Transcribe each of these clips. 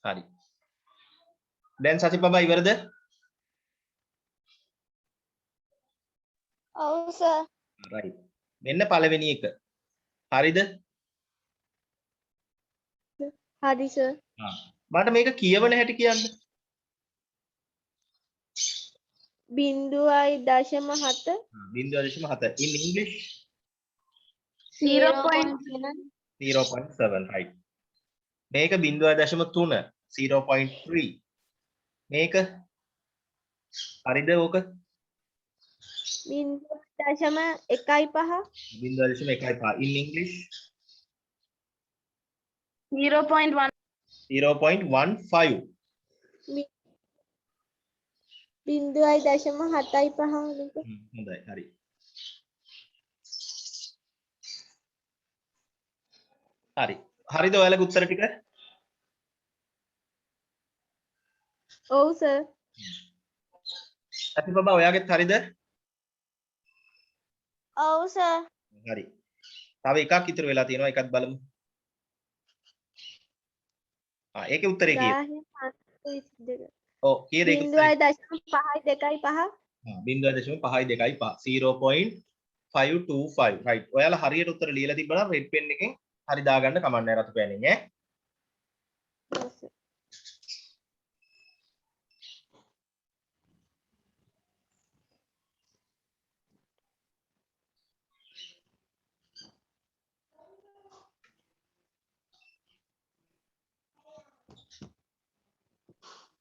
හරි. දැන් සතිපබා ඉවරද? ඔව් සර්. right. මෙන්න පළවෙනි එක. හරිද? හරි සර්. මට මේක කියවන හැටි කියන්න. 0.7 0.7 in English 0.7 0.7 right. මේක 0.3 0.3 මේක හරිද ඕක 0.15 0.15 in English 0.1 0.15 0.75 හොඳයි හරි හරි හරිද ඔයාලගේ උත්තර ටික ඔව් සර්. සතිපබා ඔයාගෙත් හරිද ඔව් සර්. හරි තව එකක් ඉතුරු වෙලා තියෙනවා එකක් බලමු ඒකේ උත්තරේ කීයද 0.5 ඔව් කීයද ඒක 0.525 right ඔයාලා හරියට උත්තර ලියලා තිබ්බනම් රෙඩ් පෙන් එකෙන් හරි දාගන්න කමක් නැහැ රතු පෑනෙන් ඈ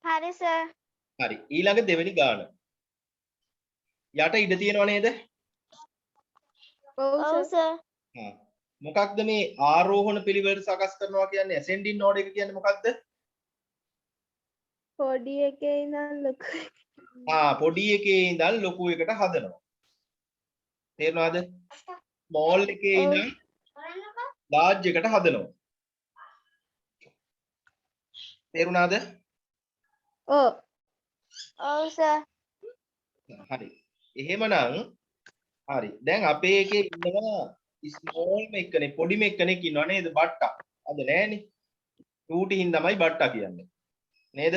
හරි සර්. හරි ඊළඟ දෙවෙනි ගාන යට ඉඩ තියෙනව නේද ඔව් සර්. මොකක්ද මේ ආරෝහණ පිළිවෙල සකස් කරනවා කියන්නේ ascending order එක කියන්නේ මොකක්ද පොඩි එකේ ඉඳන් ලොකු පොඩි එකේ ඉඳන් ලොකු එකට හදනවා තේරුණාද small එකේ ඉඳන් large එකට හදනවා තේරුණාද ඔව් සර්. හරි එහෙමනම් හරි දැන් අපේ එකේ ඉන්නවා ස්මෝල් මෙක්කනේ පොඩි මෙක්කෙනෙක් ඉන්නව නේද බට්ටා අද නෑනේ ටූටින් තමයි බට්ටා කියන්නේ නේද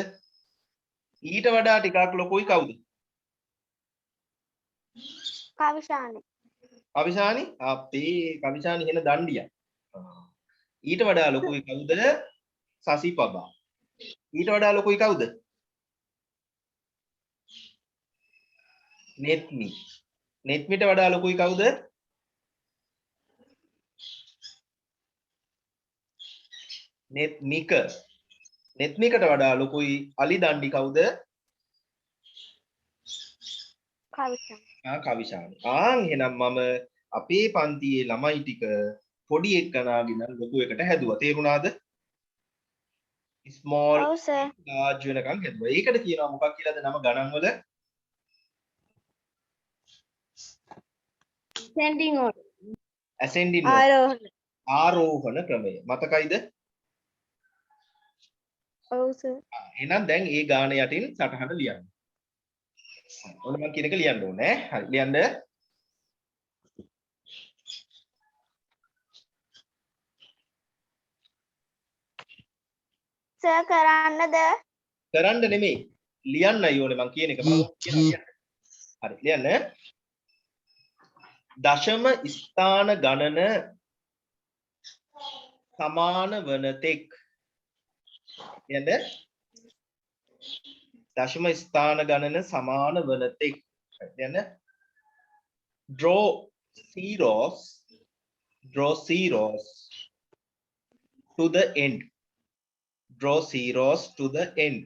ඊට වඩා ටිකක් ලොකුයි කවුද කවිශානි අපේ කවිශානි වෙන දණ්ඩියක් ඊට වඩා ලොකුයි කවුද සසිපබා ඊට වඩා ලොකුයි කවුද නෙත්මිට වඩා ලොකුයි කවුද නෙත්මිකට වඩා ලොකුයි අලි දණ්ඩි කවුද කවිශානි එහෙනම් මම අපේ පන්තියේ ළමයි ටික පොඩි එක්කනාගෙන ලොකු එකට හැදුවා තේරුණාද small large වෙනකන් හැදුවා ඒකට කියනවා මොකක් කියලාද නම ගණන් වල ascending order ආරෝහණ ක්‍රමය මතකයිද ඔව් සර්. එහෙනම් දැන් ඒ ගාන යටින් සටහන ලියන්න ඔන්න මම කියන එක ලියන්න ඕනේ හරි ලියන්න සර් කරන්නද කරන්න නෙමෙයි ලියන්නයි ඕනේ මම කියන එක මම කියනවා හරි ලියන්න දශම ස්ථාන ගණන සමාන වන තෙක් කියන්න දශම ස්ථාන ගණන සමාන වන තෙක් කියන්න draw zeros to the end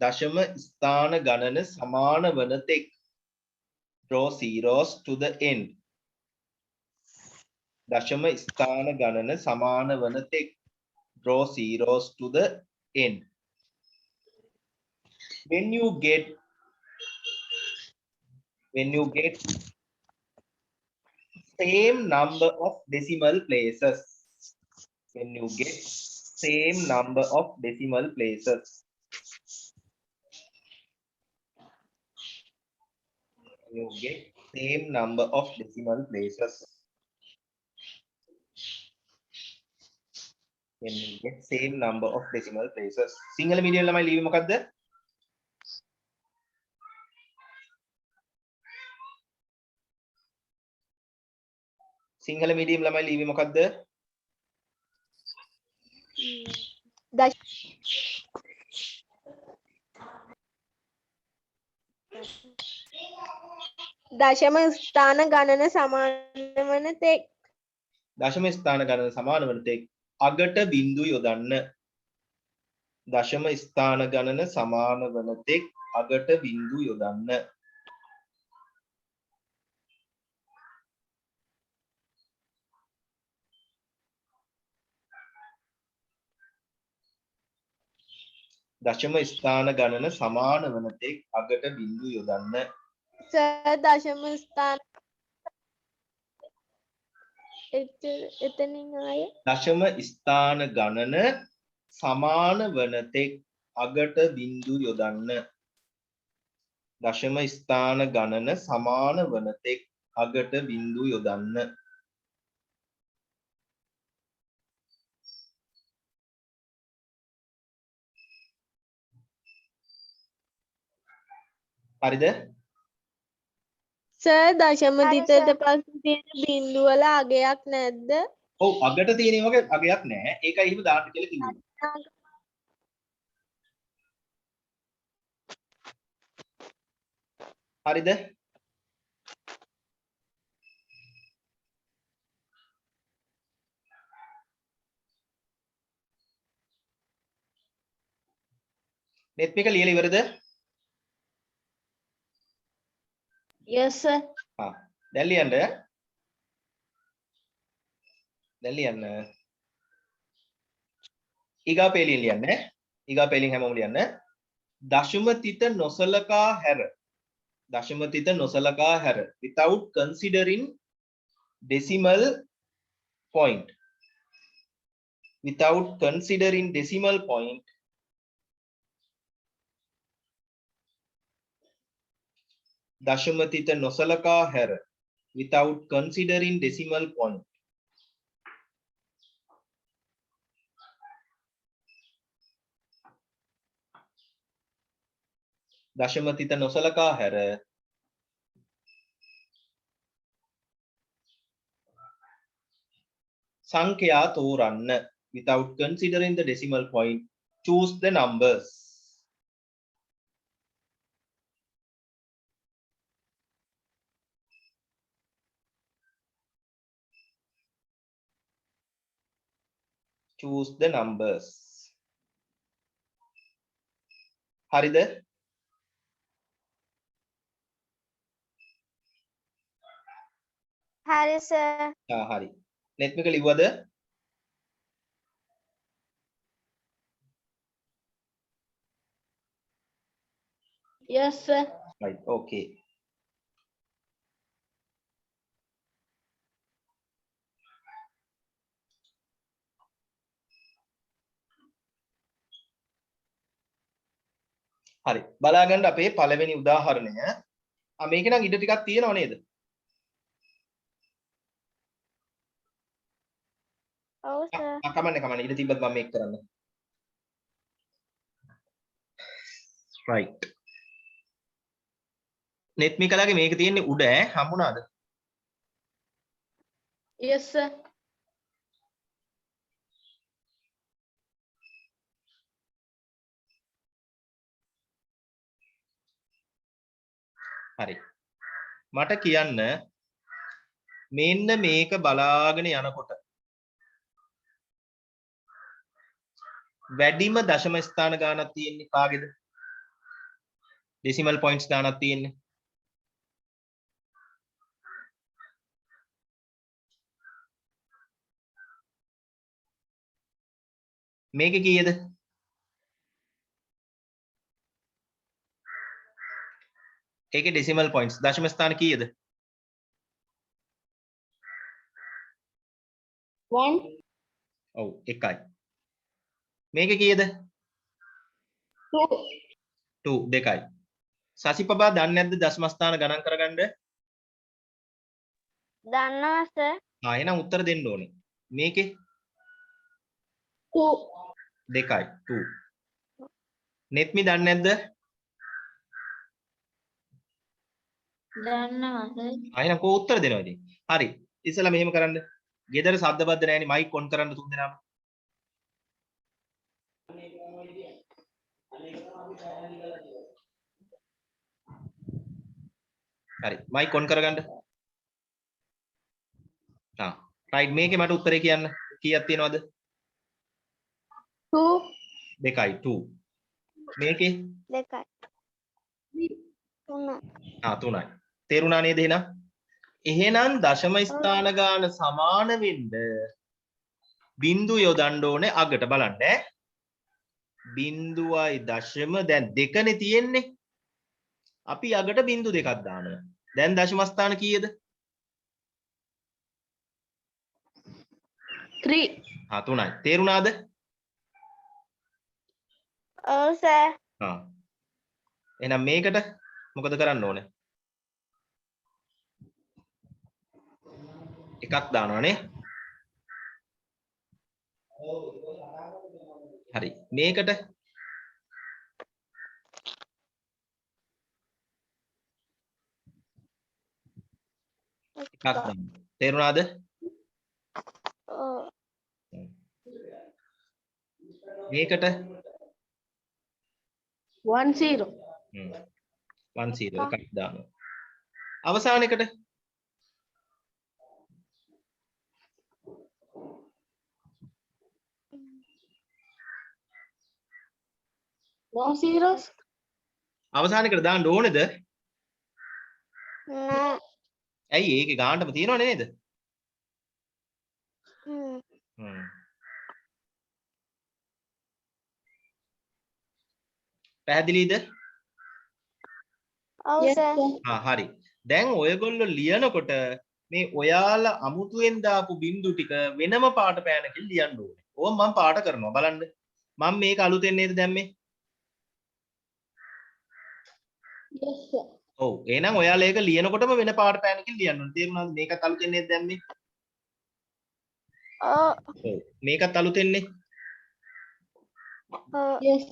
දශම ස්ථාන ගණන සමාන වන තෙක් draw zeros to the end දශම ස්ථාන ගණන සමාන වන තෙක් draw zeros to the end when you get same number of decimal places when you get same number of decimal places you get same number of decimal places when we get same number of decimal places. Sinhala medium ළමයි ලියුවේ මොකද්ද? Sinhala medium ළමයි ලියුවේ මොකද්ද? දශම ස්ථාන ගණන සමාන වන තෙක් දශම ස්ථාන ගණන සමාන වන තෙක් අගට බිංදු යොදන්න. දශම ස්ථාන ගණන සමාන වන තෙක් අගට බිංදු යොදන්න. දශම ස්ථාන ගණන සමාන වන තෙක් අගට බිංදු යොදන්න. දශම ස්ථාන එතනින් ආයේ දශම ස්ථාන ගණන සමාන වන තෙක් අගට බිංදු යොදන්න. දශම ස්ථාන ගණන සමාන වන තෙක් අගට බිංදු යොදන්න. හරිද? දශම දිතට පස්සේ තියෙන බිංදු වල අගයක් නැද්ද? ඔව් අගට තියෙන වගේ අගයක් නැහැ. ඒකයි එහෙම දාන්න කියලා කිව්වේ. හරිද? net එක ලියලා ඉවරද? yes sir. දැන් ලියන්න. දැන් ලියන්න. ඊගා පේලින් ලියන්න. ඊගා පේලින් හැමෝම ලියන්න. දශම තිත නොසලකා හැර. දශම තිත නොසලකා හැර. without considering decimal point. Without considering decimal point. දශම තිත නොසලකා හැර. Without considering decimal point. දශම තිත නොසලකා හැර සංඛ්‍යා තෝරන්න. Without considering the decimal point, choose the numbers. Choose the numbers. හරිද? හරි sir. හරි. net එක ලිව්වද? yes sir. right, okay. හරි. බලාගන්න අපේ පළවෙනි උදාහරණය. මේක නම් ඉඩ ටිකක් තියෙනව නේද? ඔව් sir. කමන්නේ ඉඩ තිබ්බත් මම මේක කරන්න. right. net මිකලාගේ මේක තියෙන්නේ උඩ ඈ හම්බුණාද? yes sir. හරි. මට කියන්න මෙන්න මේක බලාගෙන යනකොට වැඩිම දශම ස්ථාන ගානක් තියෙන්නේ කාගේද? decimal points ගානක් තියෙන්නේ. මේක කීයද? ඒකේ decimal points දශම ස්ථාන කීයද? 1 ඔව් එකයි. මේක කීයද? 2 2 දෙකයි. සසිපබා දන්නේ නැද්ද දශම ස්ථාන ගණන් කරගන්න? දන්නවා sir. එහෙනම් උත්තර දෙන්න ඕනේ. මේකේ 2යි 2 නෙත්මි දන්නේ නැද්ද අයිනම් කෝ උත්තර දෙනවා ඉතින් හරි ඉස්සලා මෙහෙම කරන්න ගෙදර සද්ද බද්ද නැහැනේ මයික් ඔන් කරන්න තුන් දෙනාම හරි මයික් ඔන් කරගන්න රයිට් මේකේ මට උත්තරේ කියන්න කීයක් තියෙනවද 2 2යි 2 මේකේ 2යි 3යි 3යි තේරුණා නේද එහෙනම් දශම ස්ථාන ගාන සමාන වෙන්න බිංදු යොදන්න ඕනේ අගට බලන්න ඈ බිංදුවයි දශම දැන් දෙකනේ තියෙන්නේ අපි අගට බිංදු දෙකක් දානවා දැන් දශම ස්ථාන කීයද 3 3යි තේරුණාද ඔව් සර් එහෙනම් මේකට මොකද කරන්න ඕනේ එකක් දානවානේ හරි මේකට එකක් දාන්න තේරුණාද මේකට 1 0 එකක් දානවා අවසානයකට 1 0 අවසානයකට දාන්න ඕනේද නෑ ඇයි ඒකේ ගානටම තියෙනවනේ නේද පැහැදිලිද ඔව් සර් හරි දැන් ඔයගොල්ලෝ ලියනකොට මේ ඔයාලා අමුතුවෙන් දාපු බිංදු ටික වෙනම පාට පෑනකින් ලියන්න ඕනේ. ඕම් මම පාට කරනවා බලන්න. මම මේක අලුතෙන් නේද දැම්මේ? yes sir ඔව් එහෙනම් ඔයාලා ඒක ලියනකොටම වෙන පාට පෑනකින් ලියන්න ඕනේ. තේරුණාද? මේකත් අලුතෙන් නේද දැම්මේ? ඔව් මේකත් අලුතෙන්නේ. yes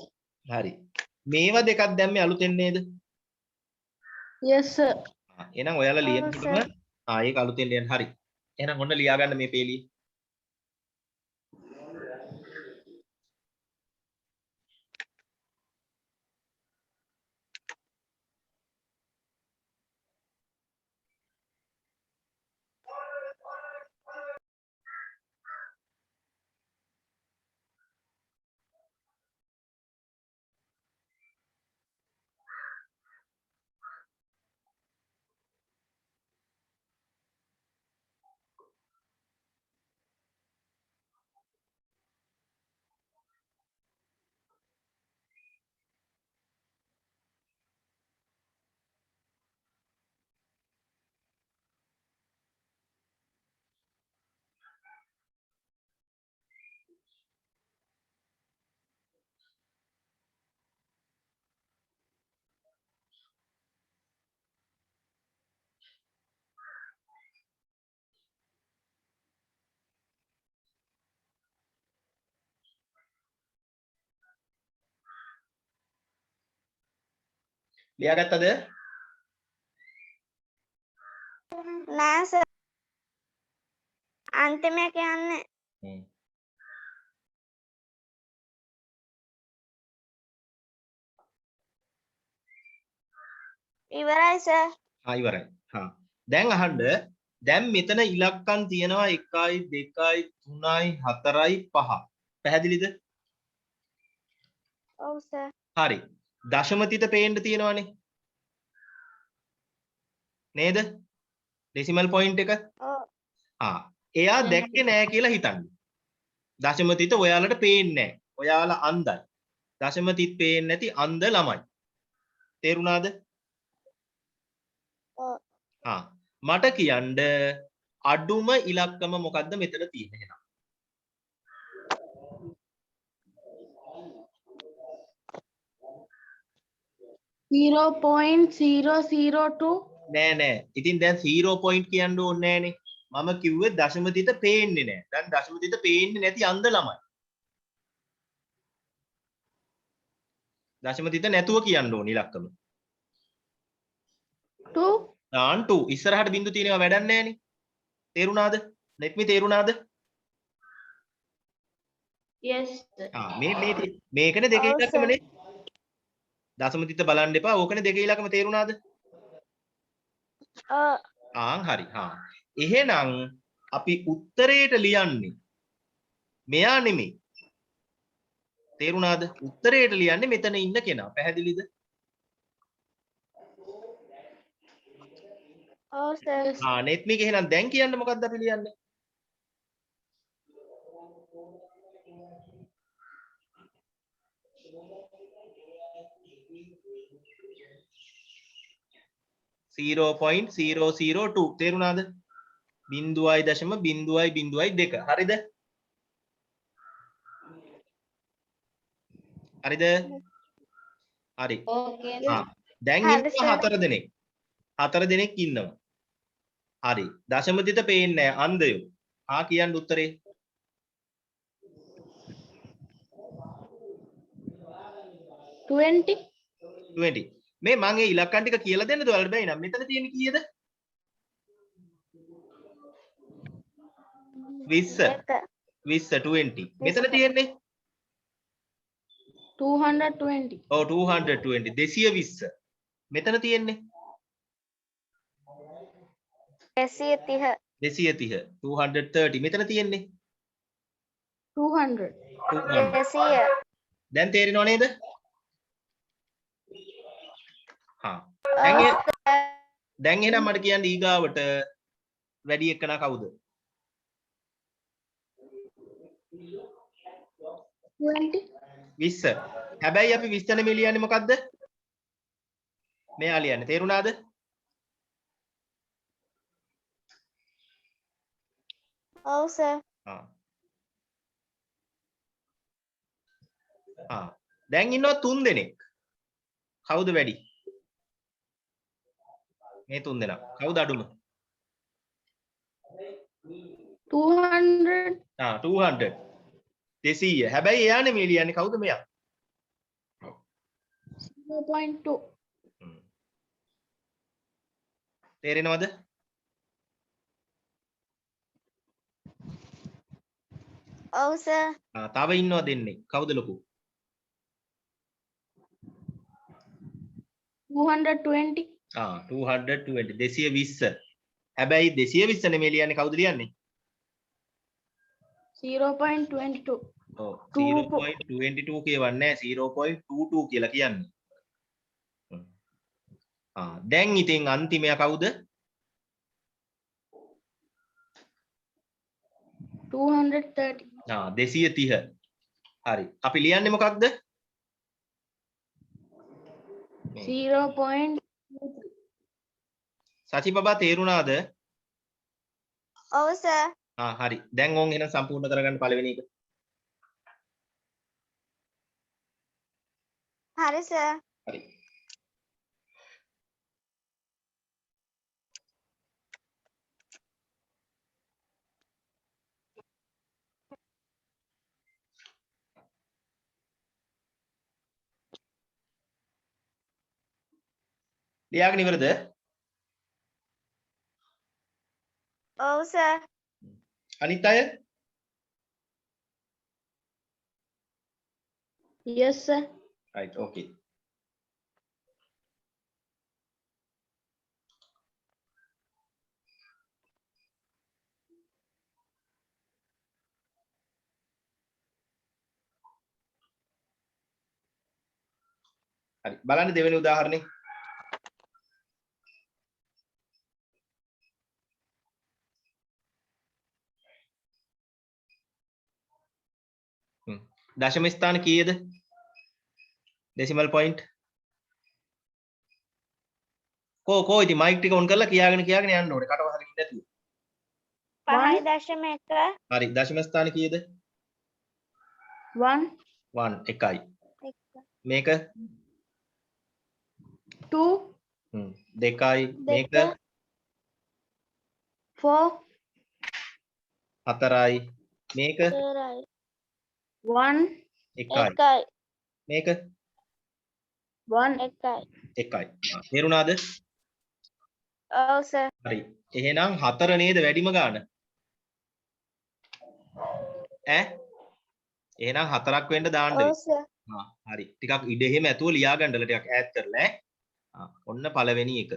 හරි. මේවා දෙකක් දැම්මේ අලුතෙන් නේද? yes sir එහෙනම් ඔයාලා ලියනකොටම ඒක අලුතෙන් ලියන්න. හරි. එහෙනම් ඔන්න ලියා ගන්න මේ පේලිය. ලියාගත්තද? නෑ සර් අන්තිමේ කියන්නේ ඉවරයි සර් ඉවරයි. දැන් අහන්න දැන් මෙතන ඉලක්කම් තියෙනවා 1යි 2යි 3යි 4යි 5. පැහැදිලිද? ඔව් සර් හරි. දශම තිත පේන්න තියෙනවානේ. නේද? ඩෙසිමල් පොයින්ට් එක. ඔව් එයා දැක්කේ නෑ කියලා හිතන්න. දශම තිත ඔයාලට පේන්නේ නෑ. ඔයාලා අන්ධයි. දශම තිත් පේන්නේ නැති අන්ධ ළමයි. තේරුණාද? මට කියන්න අඩුම ඉලක්කම මොකද්ද මෙතන තියෙන්නේ එහෙනම්? 0.002 නෑ. ඉතින් දැන් 0 පොයින්ට් කියන්න ඕනේ නෑනේ. මම කිව්වේ දශම තිත පේන්නේ නෑ. දැන් දශම තිත පේන්නේ නැති අන්ධ ළමයි. දශම තිත නැතුව කියන්න ඕනේ ඉලක්කම. 2 ආන් 2 ඉස්සරහට බිංදු තියෙනවා වැඩක් නැහැනේ. තේරුණාද? නෙත්මි තේරුණාද? yes sir. මේකනේ දෙක ඔව් ඉලක්කමනේ. දශම තිත බලන්න එපා. ඕකනේ දෙක ඉලක්කම තේරුණාද? ආන් හරි. එහෙනම් අපි උත්තරේට ලියන්නේ මෙයා නෙමෙයි. තේරුණාද? උත්තරේට ලියන්නේ මෙතන ඉන්න කෙනා. පැහැදිලිද? ඔව් sir. නෙත්මික එහෙනම් දැන් කියන්න මොකද්ද අපි ලියන්නේ? .0.002 තේරුණාද? 0.0.02 හරිද? හරිද? හරි. okay දැන් ඉන්නවා හතර දෙනෙක්. හතර දෙනෙක් ඉන්නවා. හරි. දශම තිත පේන්නේ නැහැ අන්ධයෝ. කියන්න උත්තරේ. 20 20. මේ මම ඒ ඉලක්කම් ටික කියලා දෙන්නද ඔයාලට බැයි නම් මෙතන තියෙන්නේ කීයද? 20. 20 මෙතන තියෙන්නේ 220 ඔව් 220 220. මෙතන තියෙන්නේ 230 230 230. මෙතන තියෙන්නේ 200 200. දැන් තේරෙනව නේද? දැන් එහෙනම් මට කියන්න ඊගාවට වැඩි එක්කන කවුද? 20 20. හැබැයි අපි 20 නෙමෙයි ලියන්නේ මොකද්ද? මෙයා ලියන්නේ. තේරුණාද? ඔව් සර්. දැන් ඉන්නවා 3 දෙනෙක්. කවුද වැඩි? මේ 3 දෙනා. කවුද අඩුම? 200 200. 200. හැබැයි එයා නෙමෙයි ලියන්නේ. කවුද මෙයා? 0.2 තේරෙනවද? ඔව් සර්. තව ඉන්නවා දෙන්නේ. කවුද ලොකු? 220 220 220. හැබැයි 220 නෙමෙයි ලියන්නේ. කවුද ලියන්නේ? 0.22 ඔව් 0.22 කියවන්නේ 0.22 කියලා කියන්නේ. දැන් ඉතින් අන්තිමයා කවුද? 230 230. හරි. අපි ලියන්නේ මොකක්ද? 0.23 සචි බබා තේරුණාද? ඔව් සර්. හරි. දැන් ඕන් එහෙනම් සම්පූර්ණ කරගන්න පළවෙනි එක. හරි සර්. හරි. ලියාගෙන ඉවරද? ඔව් සර්. අනිත් අය? yes sir. right okay. හරි. බලන්න දෙවෙනි උදාහරණේ. දශම ස්ථාන කීයද? Decimal point. කෝ ඉතින් මයික් ටික ඔන් කරලා කියාගෙන යන්න ඕනේ. කටවහලකින් නැතුව. 5.1 හරි. දශම ස්ථාන කීයද? 1 1 එකයි. මේක 2 දෙකයි. මේක 4 හතරයි. මේක 1 එකයි. මේක එකයි. තේරුණාද? ඔව් සර්. හරි. එහෙනම් 4 නේද වැඩිම ගාන? ඈ? එහෙනම් 4ක් වෙන්න දාන්න ඔව් වෙයි. සර්. හරි. ටිකක් ඉඩ එහෙම ඇතුව ලියා ගන්නල ටිකක් ඈත් කරලා ඔන්න පළවෙනි එක.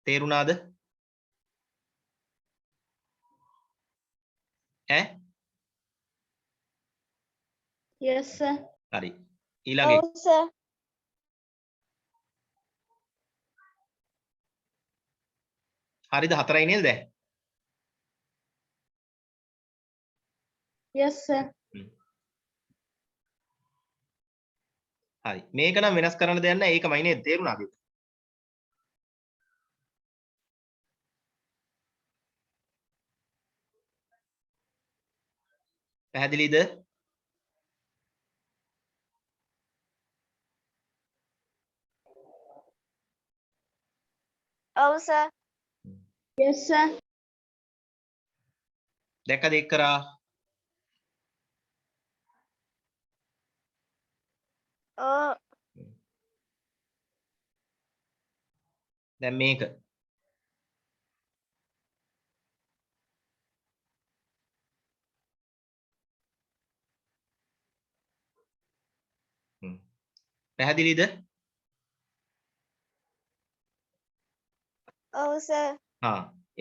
තේරුණාද? ඈ? Yes sir. හරි. ඊළඟ එක. ඔව් සර්. හරිද 4යි නේද දැන්? Yes sir. හරි. මේක නම් වෙනස් කරන්න දෙයක් නැහැ. ඒකමයි නේද? තේරුණාද? පැහැදිලිද? ඔව් සර්. Yes sir. දැක්කද එක් කරා? ඔව්. දැන් මේක. පැහැදිලිද? ඔව් සර්.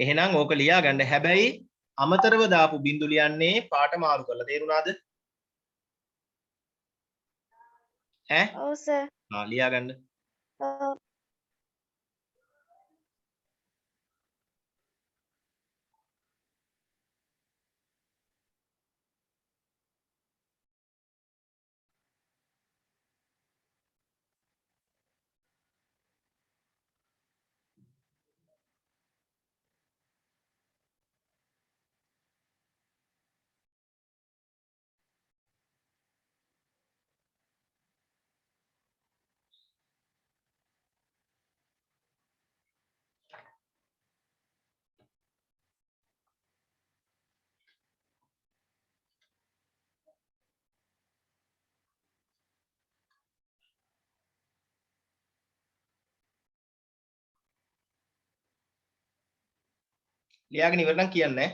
එහෙනම් ඕක ලියා ගන්න. හැබැයි අමතරව දාපු බින්දු ලියන්නේ පාට මාරු කරලා. තේරුණාද? ඈ? ඔව් සර්. ලියා ගන්න. ඔව්. ලියාගෙන ඉවර නම් කියන්නේ.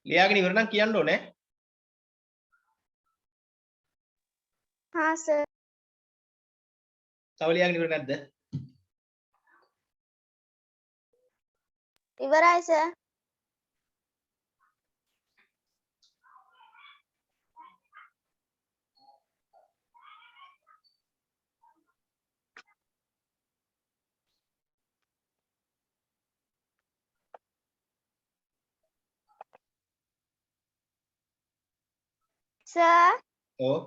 ලියාගෙන ඉවර නම් කියන්න ඕනේ. हाँ सर තව ලියාගෙන ඉවර නැද්ද? ඉවරයි සර් සර් ඔව්.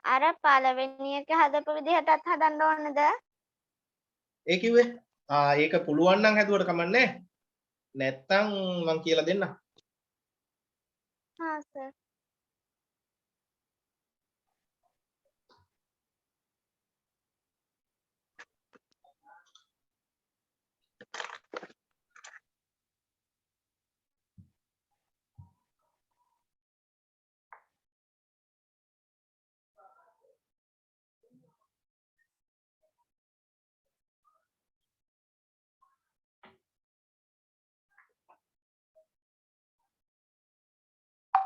අර පළවෙනි එක හදපු විදිහටත් හදන්න ඕනද? ඒ කිව්වේ ඒක පුළුවන් නම් හැදුවට කමන්නේ. නැත්තම් මං කියලා දෙන්නම්. हाँ सर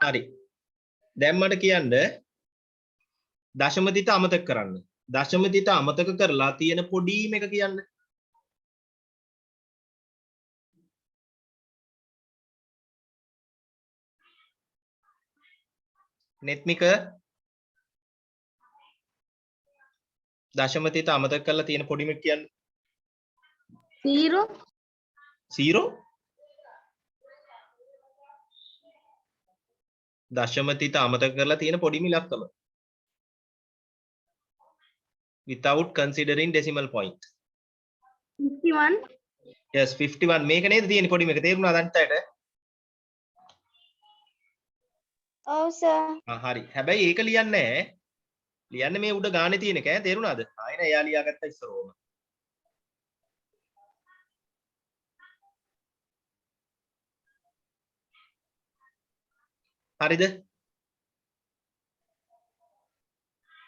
හරි. දැන් මට කියන්න දශම තිත අමතක කරන්න. දශම තිත අමතක කරලා තියෙන පොඩිම එක කියන්න. නෙත්මික දශම තිත අමතක කරලා තියෙන පොඩිම එක කියන්න. 0 0 දශම තිත අමතක කරලා තියෙන පොඩිම ඉලක්කම. Without considering decimal point. 51 Yes 51 මේක නේද තියෙන්නේ පොඩිම එක තේරුණාද අන්තයට? ඔව් සර් හරි. හැබැයි ඒක ලියන්නේ නැහැ. ලියන්නේ මේ උඩ ගානේ තියෙන එක ඈ තේරුණාද? ආයෙ නෑ එයා ලියාගත්තා ඉස්සරෝම. හරිද?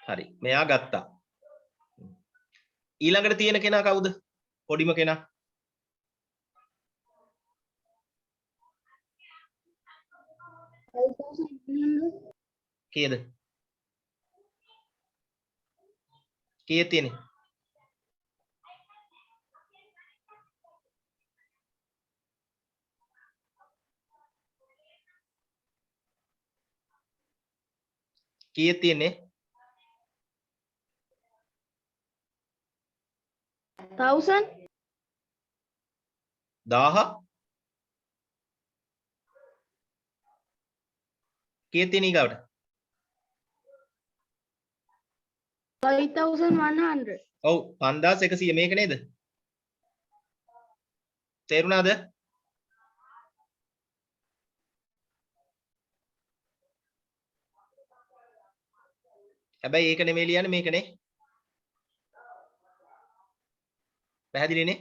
හරි. මෙයා ගත්තා. ඊළඟට තියෙන කෙනා කවුද? පොඩිම කෙනා. කීයද? කීයේ තියෙන්නේ? කීයේ තියෙන්නේ? 1000 1000 කීයේ තියෙන ඊගාවට? 5100 ඔව් 5100 මේක නේද? තේරුණාද? හැබැයි ඒක නෙමෙයි ලියන්නේ මේකනේ. පැහැදිලිනේ?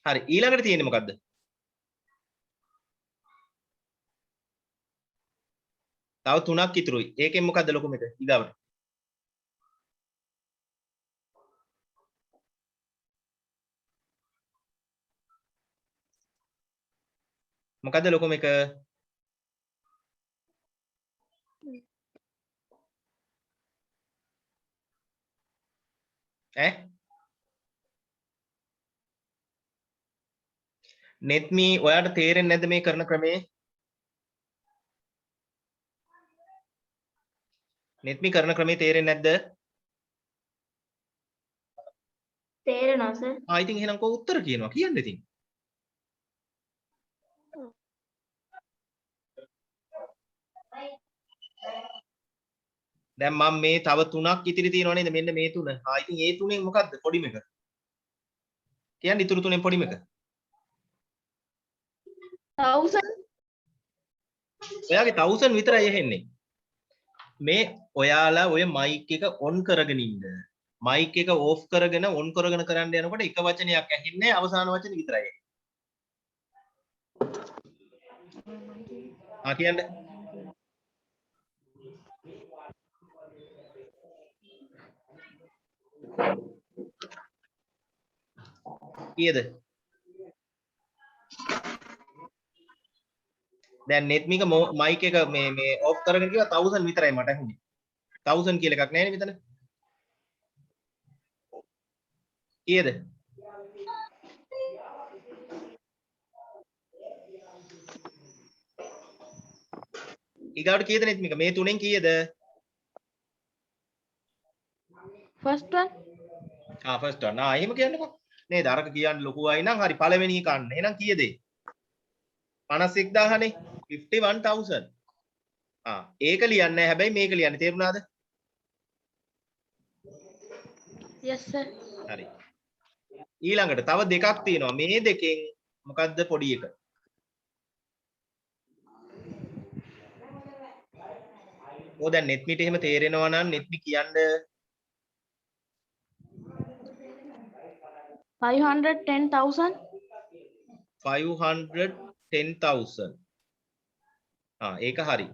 හරි ඊළඟට තියෙන්නේ මොකද්ද? තව 3ක් ඉතුරුයි. ඒකෙන් මොකද්ද ලොකුම එක? ඊගාවට. මොකද්ද ලොකුම එක? ඈ? නෙත්මි ඔයාට තේරෙන්නේ නැද්ද මේ කරන ක්‍රමේ? නෙත්මි කරන ක්‍රමේ තේරෙන්නේ නැද්ද? තේරෙනවා සර් ඉතින් එහෙනම් කොහොම උත්තර කියනවා කියන්න ඉතින්. දැන් මම මේ තව 3ක් ඉතිරි තියෙනව නේද? මෙන්න මේ 3. ඉතින් ඒ 3ෙන් මොකද්ද පොඩිම එක? කියන්නේ ඉතුරු 3ෙන් පොඩිම එක. 1000 ඔයාගේ 1000 විතරයි ඇහෙන්නේ. මේ ඔයාලා ඔය මයික් එක ඔන් කරගෙන ඉන්න. මයික් එක ඕෆ් කරගෙන ඔන් කරගෙන කරන්න යනකොට එක වචනයක් ඇහෙන්නේ අවසාන වචනේ විතරයි. කියන්නේ කීයද? දැන් netmic mic එක මේ ඔෆ් කරගෙන කිව්වා 1000 විතරයි මට ඇහුනේ. 1000 කියලා එකක් නැහැ නේ මෙතන. කීයද? ඊගාවට කීයද netmic? මේ තුනෙන් කීයද? first one first one. එහෙම කියන්නකෝ. නේද? අරක කියන්න ලොකුවයි නම් හරි පළවෙනි එක ගන්න. එහෙනම් කීයද? 51000 නේ. 51000. ඒක ලියන්නේ නැහැ. හැබැයි මේක ලියන්නේ. තේරුණාද? yes sir හරි. ඊළඟට තව දෙකක් තියෙනවා. මේ දෙකෙන් මොකද්ද පොඩි එක? දැන් netmit එහෙම තේරෙනවා නම් netmit කියන්න 510,000 510,000. ඒක හරි.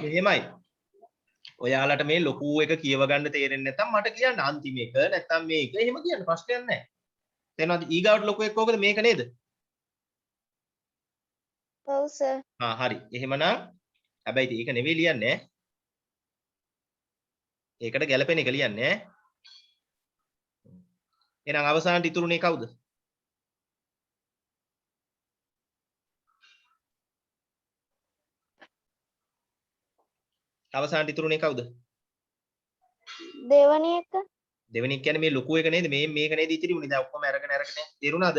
මෙහෙමයි. ඔයාලට මේ ලොකු එක කියව ගන්න තේරෙන්නේ නැත්නම් මට කියන්න අන්තිම එක නැත්නම් මේක එහෙම කියන්න ප්‍රශ්නයක් නැහැ. තේරෙනවද? ඊගාවට ලොකු එක කොහොමද මේක නේද? ඔව් sir හරි. එහෙමනම් හැබැයි ඒක නෙවෙයි ලියන්නේ ඈ. ඒකට ගැලපෙන එක ලියන්නේ ඈ. එහෙනම් අවසානට ඉතුරුනේ කවුද? අවසානට ඉතුරුනේ කවුද? දෙවැනි එක දෙවෙනි එක කියන්නේ මේ ලොකු එක නේද? මේක නේද ඉතිරි උනේ. දැන් ඔක්කොම අරගෙන තේරුණාද?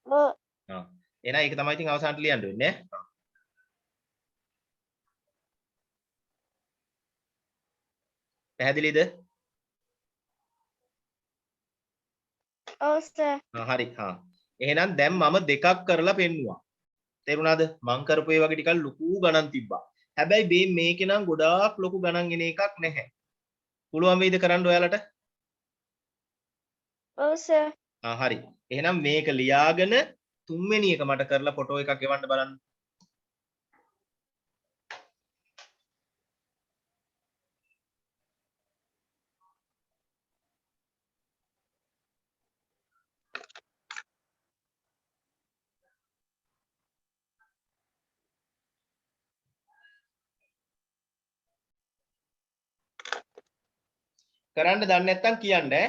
ඔව් එහෙනම් ඒක තමයි ඉතින් අවසානට ලියන්න වෙන්නේ ඈ. පැහැදිලිද? ඔව් sir හරි. එහෙනම් දැන් මම දෙකක් කරලා පෙන්නුවා. තේරුණාද? මං කරපු ඒ වගේ ටිකක් ලොකු ගණන් තිබ්බා. හැබැයි මේකේ නම් ගොඩාක් ලොකු ගණන් එන එකක් නැහැ. පුළුවන් වෙයිද කරන්න ඔයාලට? ඔව් sir හරි. එහෙනම් මේක ලියාගෙන තුන්වෙනි එක මට කරලා ෆොටෝ එකක් එවන්න බලන්න. කරන්න දන්නේ නැත්නම් කියන්න ඈ.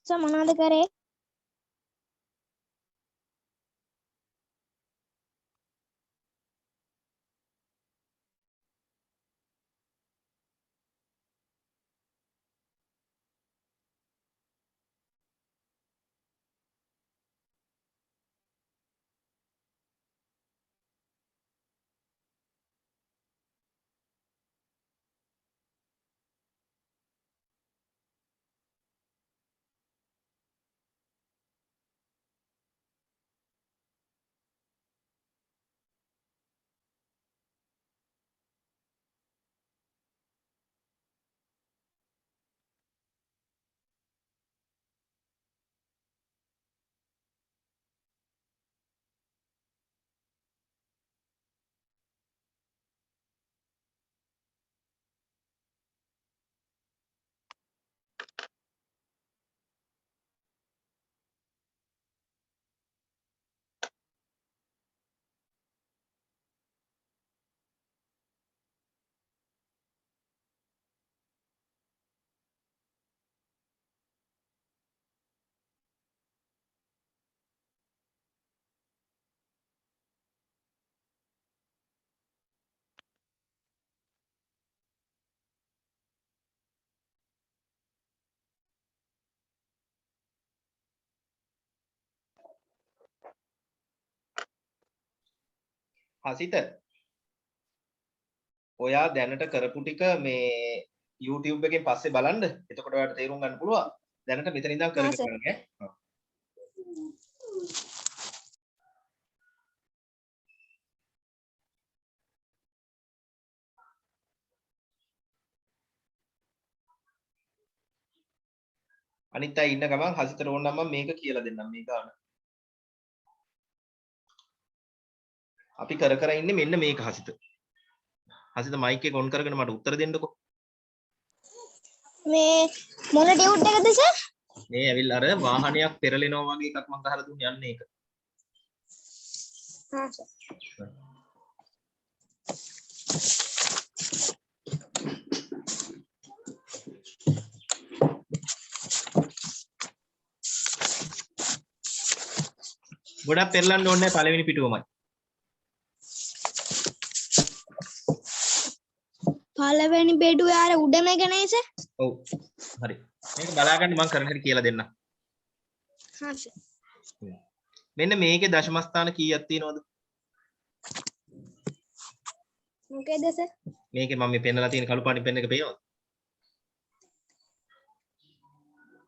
sir මොනවද කරේ හසිත ඔයා දැනට කරපු ටික මේ YouTube එකෙන් පස්සේ බලන්න. එතකොට ඔයාලට තේරුම් ගන්න පුළුවන්. දැනට මෙතන ඉඳන් කරගෙන sir. යන්න ඈ. අනිත් අය ඉන්න ගමන් හසිතට ඕන නම් මම මේක කියලා දෙන්නම් මේ ගාන. අපි කර කර ඉන්නේ මෙන්න මේක හසිත. හසිත මයික් එක ඔන් කරගෙන මට උත්තර දෙන්නකෝ. මේ මොන ටියුට් එකද සර්? මේ ඇවිල්ලා අර වාහනයක් පෙරලෙනවා වගේ එකක් මම ගහලා දුන්නේ යන්නේ ඒක. හා සර්. ගොඩක් පෙරලන්න ඕනේ නැහැ පළවෙනි පිටුවමයි. පළවෙනි බෙඩුවේ අර උඩම එක නේ සර්? ඔව්. හරි. මේක බලාගන්න මම කරන හැටි කියලා දෙන්නම්. හා සර්. මෙන්න මේකේ දශම ස්ථාන කීයක් තියෙනවද? මොකේද සර්? මේකේ මම මේ පෙන්නලා තියෙන කළු පාටින් පෙන්න එක පේනවද?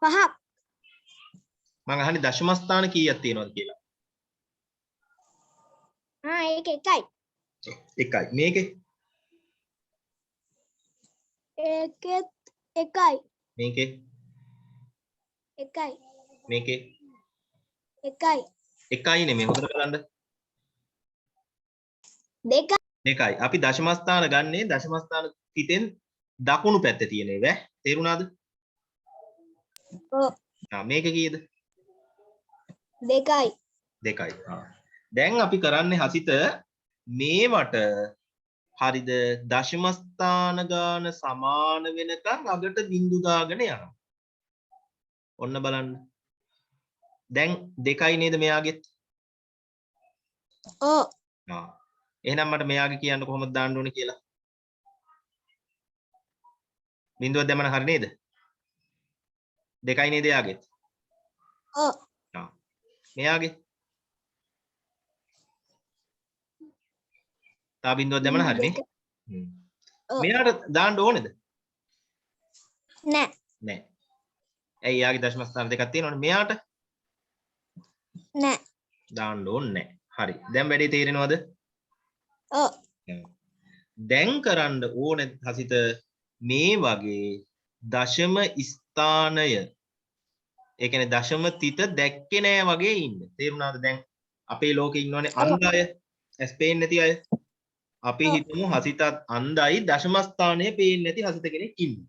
5ක්. මම අහන්නේ දශම ස්ථාන කීයක් තියෙනවද කියලා. ඒක එකයි. එකයි. මේකේ? ඒකෙත් එකයි. මේකේ? එකයි. මේකේ? එකයි. එකයි නෙමෙයි හොඳට බලන්න. දෙකයි. දෙකයි. අපි දශම ස්ථාන ගන්නේ දශම ස්ථාන පිටෙන් දකුණු පැත්තේ තියෙන ඒවා. තේරුණාද? ඔව්. මේක කීයද? දෙකයි. දෙකයි. දැන් අපි කරන්නේ හසිත මේවට හරිද දශම ස්ථාන ගාන සමාන වෙනකන් අගට බිංදු දාගෙන යනවා. ඔන්න බලන්න. දැන් දෙකයි නේද මෙයාගෙත්? ඔව්. එහෙනම් මට මෙයාගේ කියන්න කොහොමද දාන්න ඕනේ කියලා. බිංදුවක් දැම්මම හරි නේද? දෙකයි නේද එයාගෙත්? ඔව්. මෙයාගේ තා බිංදුවක් දැම්මම හරිනේ. මෙයාට දාන්න ඕනේද? නෑ. නෑ. ඇයි යාගේ දශම ස්ථාන දෙකක් තියෙනවනේ මෙයාට? නෑ. දාන්න ඕනේ නෑ. හරි. දැන් වැඩේ තේරෙනවද? ඔව්. දැන් කරන්න ඕනේ හසිත මේ වගේ දශම ස්ථානය ඒ කියන්නේ දශම තිත දැක්කේ නෑ වගේ ඉන්න. තේරුණාද? දැන් අපේ ලෝකේ ඉන්නවනේ අන්ධ අය, ඇස් පේන්නේ නැති අය. අපි හිතමු හසිතත් අන්ධයි දශම ස්ථානය පේන්නේ නැති හසිත කෙනෙක් ඉන්නේ.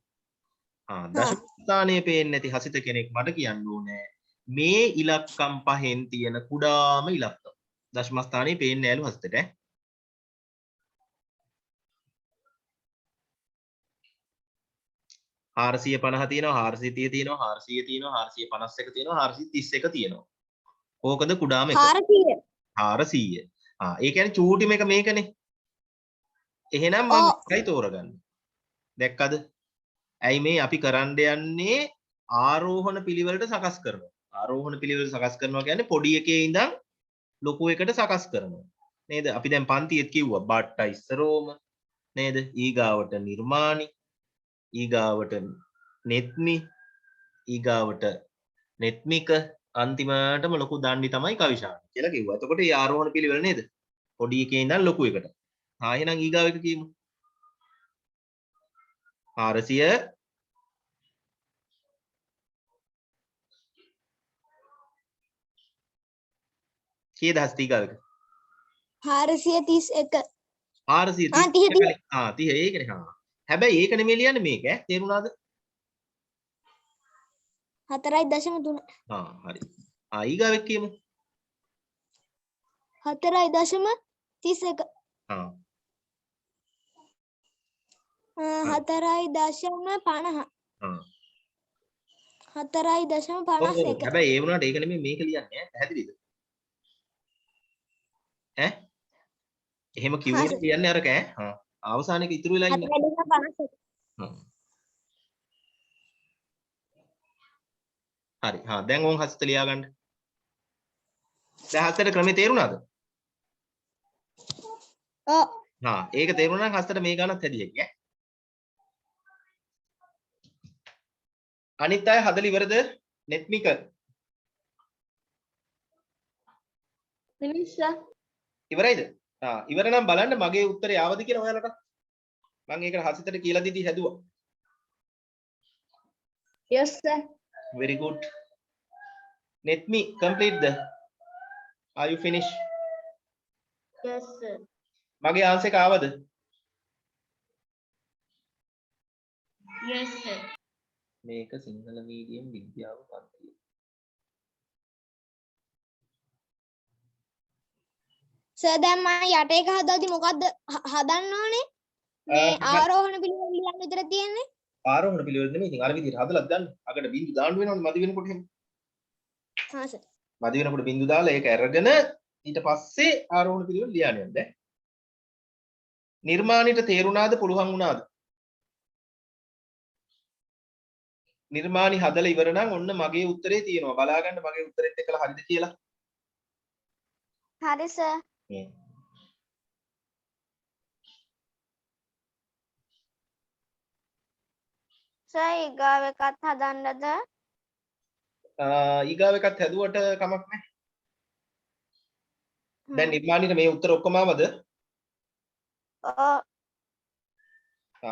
දශම ස්ථානය පේන්නේ නැති හසිත කෙනෙක් මට කියන්න ඕනේ මේ ඉලක්කම් පහෙන් තියෙන කුඩාම ඉලක්කම. දශම ස්ථානයේ පේන්නේ නැලු හසිතට ඈ. හාරසිය 50 තියෙනවා, 430 තියෙනවා, 400 තියෙනවා, 451 තියෙනවා, 431 තියෙනවා. ඕකද කුඩාම එක? 400. 400. ඒ කියන්නේ චූටිම එක මේකනේ. එහෙනම් මම එකයි තෝරගන්නේ. දැක්කද? ඇයි මේ අපි කරන්න යන්නේ ආරෝහණ පිළිවෙලට සකස් කරනවා. ආරෝහණ පිළිවෙල සකස් කරනවා කියන්නේ පොඩි එකේ ඉඳන් ලොකු එකට සකස් කරනවා. නේද? අපි දැන් පන්තියෙත් කිව්වා බට්ට ඉස්සරෝම නේද? ඊගාවට නිර්මාණි, ඊගාවට නෙත්මි, ඊගාවට නෙත්මික, අන්තිමටම ලොකු දණ්ඩි තමයි කවිශාල කියලා කිව්වා. එතකොට මේ ආරෝහණ පිළිවෙල නේද? පොඩි එකේ ඉඳන් ලොකු එකට. එහෙනම් ඊගාව එක කියමු. 400 කීයද හස්ති ඊගාව එක? 431. 430 30 ඒකනේ. හැබැයි ඒක නෙමෙයි ලියන්නේ මේක ඈ. තේරුණාද? 4.3. හරි. ඊගාව එක කියමු. 4.31. 4.50. 4.51. හැබැයි ඒ වුණාට ඒක නෙමෙයි මේක ලියන්නේ ඈ. පැහැදිලිද? ඈ? එහෙම කිව්වට කියන්නේ අරක ඈ. අවසානයේ ඉතුරු වෙලා ඉන්න. 4.51. හරි. දැන් ඕන් හස්ත ලියා ගන්න. දැන් හස්තට ක්‍රමේ තේරුණාද? ඔව්. ඒක තේරුණා නම් හස්තට මේ ගානත් හැදියෙක් ඈ. අනිත් අය හදලා ඉවරද? නෙත්මික මිනිස්ස ඉවරයිද? ඉවර නම් බලන්න මගේ උත්තරේ ආවද කියලා ඔයාලට. මම ඒකට හසිතට කියලා දීදී හැදුවා. yes sir. Very good. Netmi, complete the. Are you finished? yes sir. මගේ ආන්සර් එක ආවද? yes sir. මේක සිංහල මීඩියම් විද්‍යාව පන්තිය. සර් දැන් මම යට එක හදද්දි මොකද්ද හදන්න ඕනේ? මේ ආරෝහණ පිළිවෙල ලියන්න විතර තියෙන්නේ. ආරෝහණ පිළිවෙල නෙමෙයි. ඉතින් අර විදිහට හදලා ගන්න. අකට බින්දු දාන්න වෙනවනේ මදි වෙනකොට එහෙම. හා සර්. මදි වෙනකොට බින්දු දාලා ඒක අරගෙන ඊට පස්සේ ආරෝහණ පිළිවෙල ලියන්න යන්න. නිර්මාණයට තේරුණාද පුළුවන් වුණාද? නිර්මාණي හදලා ඉවර නම් ඔන්න මගේ උත්තරේ තියෙනවා. බලා ගන්න මගේ උත්තරෙත් එක්කලා හරිද කියලා. හරි සර්. සර් ඊගාව එකත් හදන්නද? ඊගාව එකත් හැදුවට කමක් නැහැ. දැන් නිර්මාණයට මේ උත්තර ඔක්කොම ආවද? ඔව්.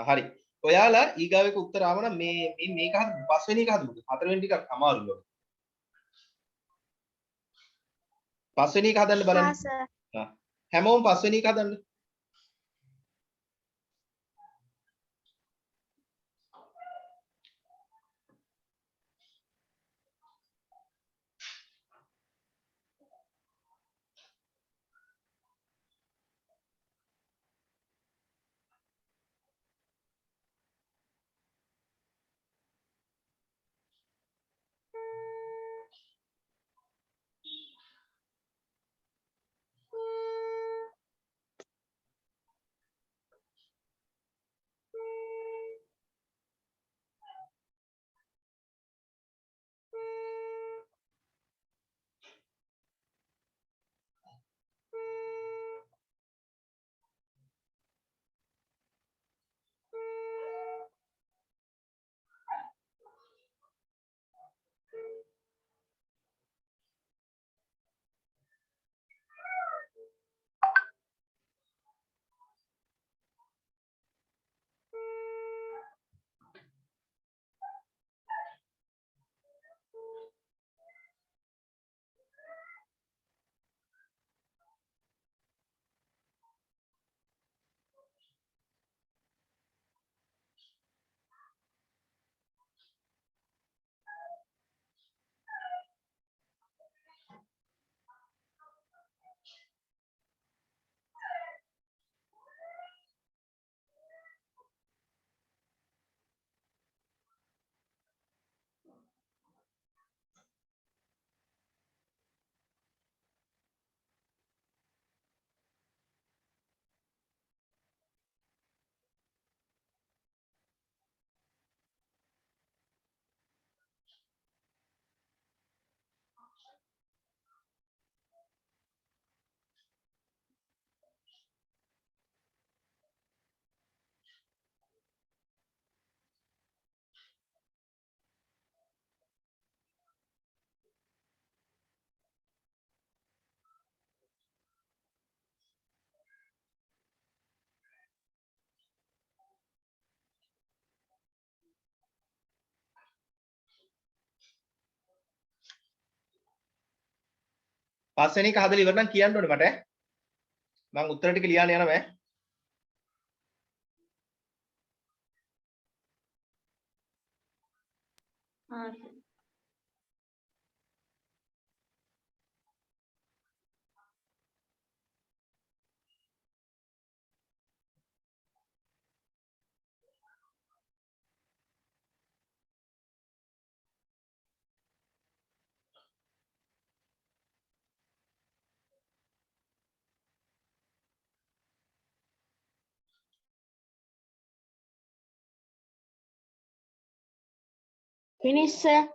හරි. ඔයාලා ඊගාව එක උත්තර ආව නම් මේක හදමු. පස්වෙනි එක හදමුද? හතරවෙනි ටිකක් අමාරුයි. පස්වෙනි එක හදන්න බලන්න. හා සර්. හැමෝම පස්වෙනි එක හදන්න. පස්වෙනි එක හදලා ඉවර නම් කියන්න ඕනේ මට. මම උත්තර ටික ලියන්න යනවා ඈ. හා. Finish sir.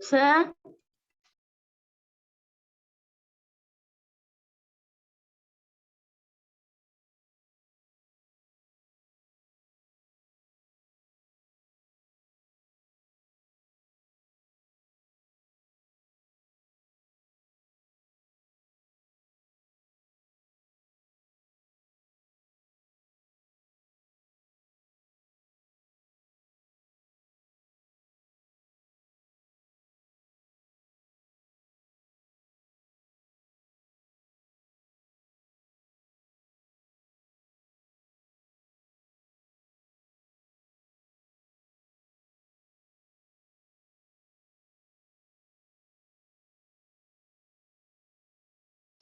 Sir.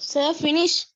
Sir, finish.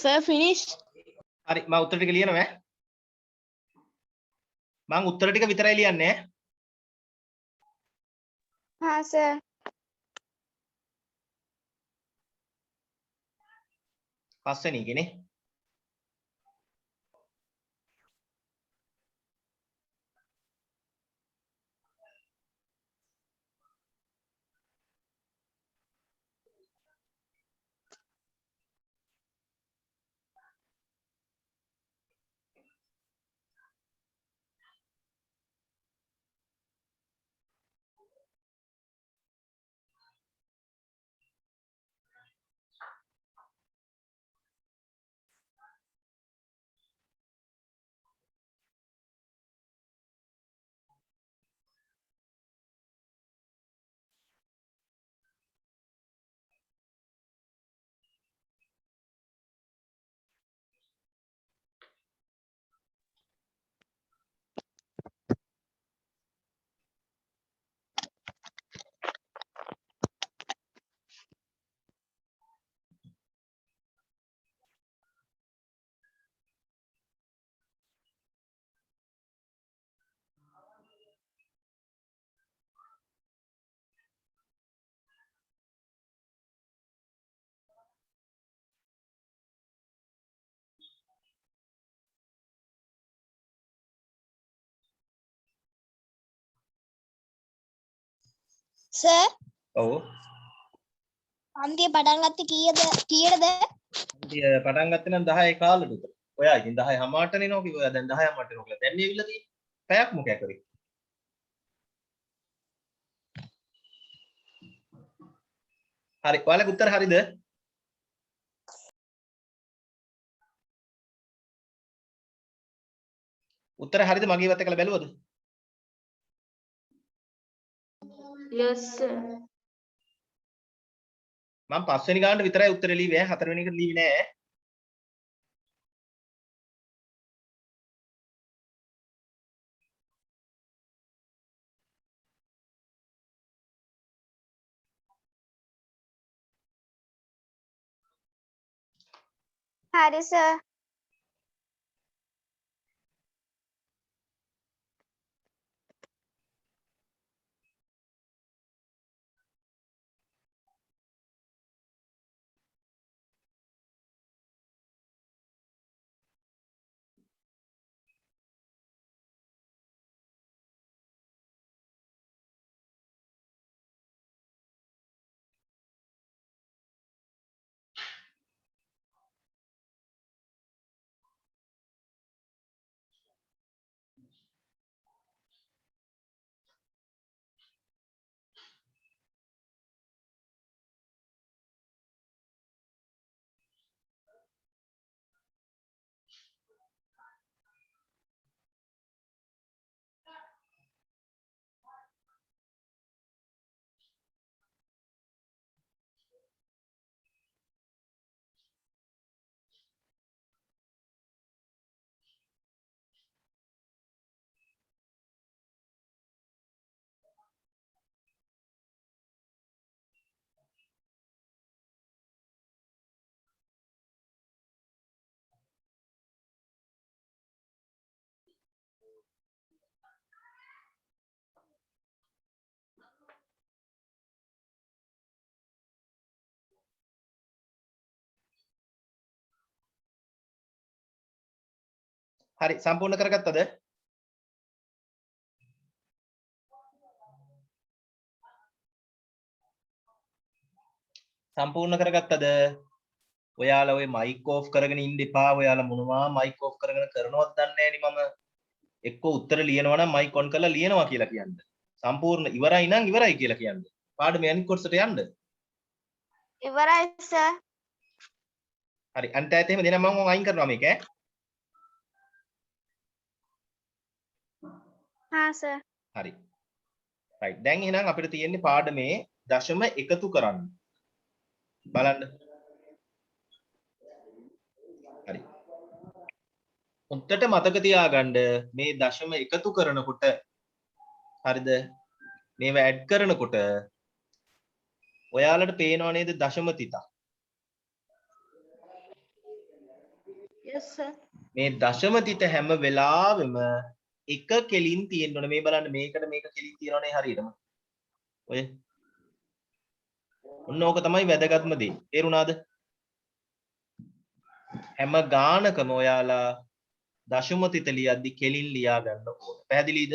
Sir, finish. හරි මම උත්තර ටික ලියනවා ඈ. මම උත්තර ටික විතරයි ලියන්නේ ඈ. हाँ सर පස්වෙනි එකනේ. सर ඔව්. අන්තිය පටන් ගත්තේ කීයටද ඉතින් පටන් ගත්තේ නම් 10 කාලෙට උතර. ඔයා ඉතින් 10 හමාරට එනවා කිව්වා. ඔයා දැන් 10 හමාරට එනවා කියලා. දැන් ඇවිල්ලා තියෙන්නේ. පැයක් මොකෑ කරේ. හරි. ඔයාලගේ උත්තර හරිද? උත්තර හරිද මගේ ඉවත් එකලා බැලුවද? Yes, sir. මම පස්වෙනි ගානට විතරයි උත්තර ලිව්වේ ඈ. හතරවෙනි එකට ලිව්වේ නෑ. හරි සර් හරි සම්පූර්ණ කරගත්තද? සම්පූර්ණ කරගත්තද? ඔයාලා ඔය මයික් ඕෆ් කරගෙන ඉන්න එපා. ඔයාලා මොනවා මයික් ඕෆ් කරගෙන කරනවද දන්නේ නැහැ නේ මම. එක්ක උත්තර ලියනවා නම් මයික් ඔන් කරලා ලියනවා කියලා කියන්න. සම්පූර්ණ ඉවරයි නම් ඉවරයි කියලා කියන්න. පාඩමේ අනිත් කොටසට යන්න. ඉවරයි සර්. හරි අන්ට ඇත එහෙම දෙනම් මම අයින් කරනවා මේක ඈ. හා සර්. හරි. right දැන් එහෙනම් අපිට තියෙන්නේ පාඩමේ දශම එකතු කරන්න. බලන්න. හරි. උන්ටට මතක තියාගන්න මේ දශම එකතු කරනකොට හරිද? මේවා ඇඩ් කරනකොට ඔයාලට පේනව නේද දශම තිත? Yes, sir. මේ දශම තිත හැම වෙලාවෙම එක කෙලින් තියෙන්න ඕනේ. මේ බලන්න මේකට මේක කෙලින් තියෙනවනේ හරියටම. ඔය ඔන්න ඕක තමයි වැදගත්ම දේ. තේරුණාද? හැම ගානකම ඔයාලා දශම තිත ලියද්දි කෙලින් ලියා ගන්න ඕනේ. පැහැදිලිද?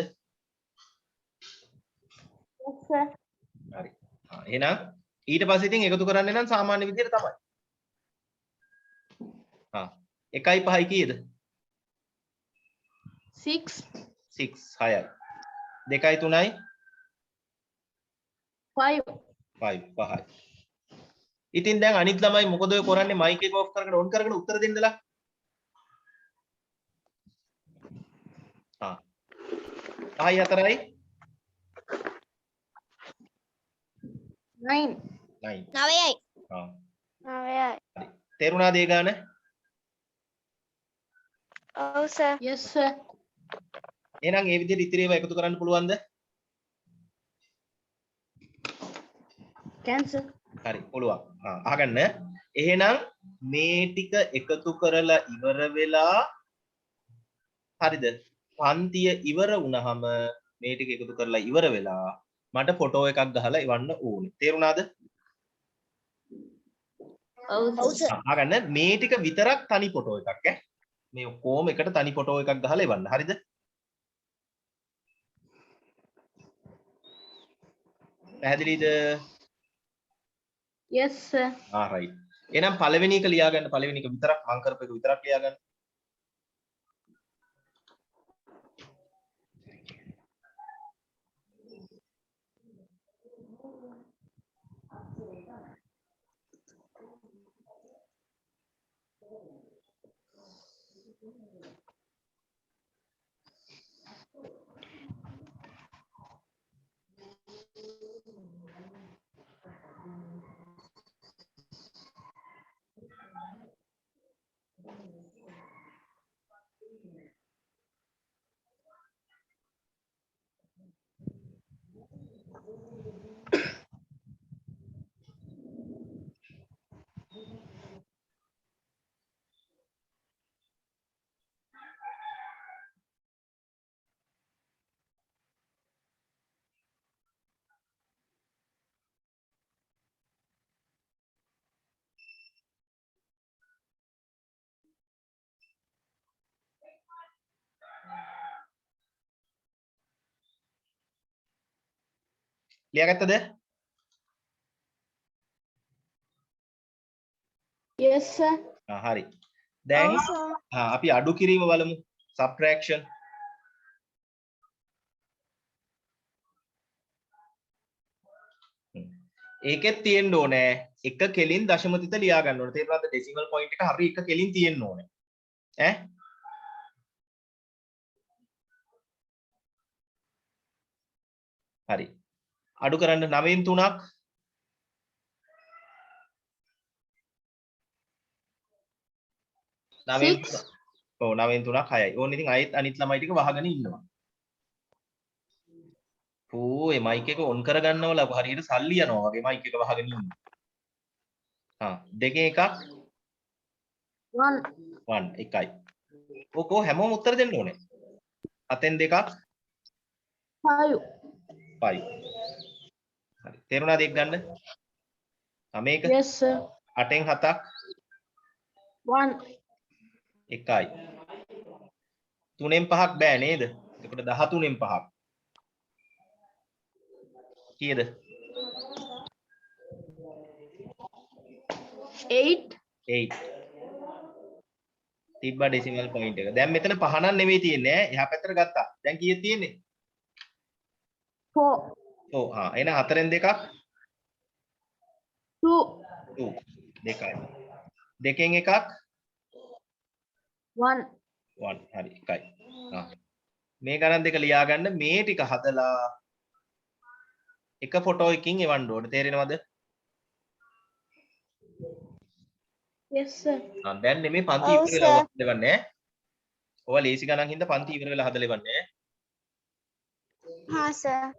Yes, sir. හරි. එහෙනම් ඊට පස්සේ ඉතින් එකතු කරන්නේ නම් සාමාන්‍ය විදිහට තමයි. 1යි 5යි කීයද? 6, 6 6යි. 2යි 3යි 5. 5 5යි. ඉතින් දැන් අනිත් ළමයි මොකද ඔය කරන්නේ මයික් එක ඔෆ් කරගෙන ඔන් කරගෙන උත්තර දෙන්නලා. 10යි 4යි 9. 9. 9යි. ආ. 9යි. හරි. තේරුණාද ඒ ගාන? ඔව් සර්. Yes, sir. එහෙනම් මේ විදිහට ඉතිරි ඒවා එකතු කරන්න පුළුවන්ද? Can, sir. හරි පුළුවන්. අහගන්න. එහෙනම් මේ ටික එකතු කරලා ඉවර වෙලා හරිද? පන්තිය ඉවර වුණාම මේ ටික එකතු කරලා ඉවර වෙලා මට ෆොටෝ එකක් ගහලා එවන්න ඕනේ. තේරුණාද? Oh, ඔව් සර්. අහගන්න මේ ටික විතරක් තනි ෆොටෝ එකක් ඈ. මේ ඔක්කොම එකට තනි ෆොටෝ එකක් ගහලා එවන්න. හරිද? පැහැදිලිද? Yes, sir. right. එහෙනම් පළවෙනි එක ලියා ගන්න. පළවෙනි එක විතරක් මං කරපු එක විතරක් ලියා ගන්න. ලියාගත්තද? Yes, sir. හරි. දැන් ඔව් සර්. අපි අඩු කිරීම බලමු. subtraction. ඒකෙත් තියෙන්න ඕනේ එක කෙලින් දශම තිත ලියා ගන්න ඕනේ. තේරුණාද? ඩෙසිමල් පොයින්ට් එක හරි එක කෙලින් තියෙන්න ඕනේ. ඈ? හරි. අඩු කරන්න 9න් 3ක්. 9න් 6. ඔව් 9න් 3ක් 6යි. ඕන්න ඉතින් අයිත් අනිත් ළමයි ටික වහගෙන ඉන්නවා. ඕ ඒ මයික් එක ඔන් කරගන්නවල හරියට සල්ලි යනවා වගේ මයික් එක වහගෙන ඉන්නවා. දෙකෙන් එකක් 1. 1 එකයි. ඔකෝ හැමෝම උත්තර දෙන්න ඕනේ. 7න් 2ක් 5. 5. හරි. තේරුණාද ඒක ගන්න? මේක Yes, sir. 8න් 7ක් 1. එකයි. 3න් 5ක් බෑ නේද? එතකොට 13න් 5ක්. කීයද? 8. 8. තිබ්බා ඩෙසිමල් පොයින්ට් එක. දැන් මෙතන 5 නම් නෙවෙයි තියෙන්නේ ඈ. එහා පැත්තට ගත්තා. දැන් කීයද තියෙන්නේ? 4. ඔව් එහෙනම් 4න් 2ක් 2. 2. 2යි. 2න් එකක් 1. 1. හරි 1යි. මේ ගණන් දෙක ලියා ගන්න මේ ටික හදලා එක ෆොටෝ එකකින් එවන්න ඕනේ. තේරෙනවද? Yes, sir. දැන් නෙමෙයි පන්ති ඔව් ඉවර සර්. වෙලා හදලා ඉවරන්නේ ඈ. ඔයා ලේසි ගණන් හින්දා පන්ති ඉවර වෙලා හදලා ඉවරන්නේ ඈ. හා සර්.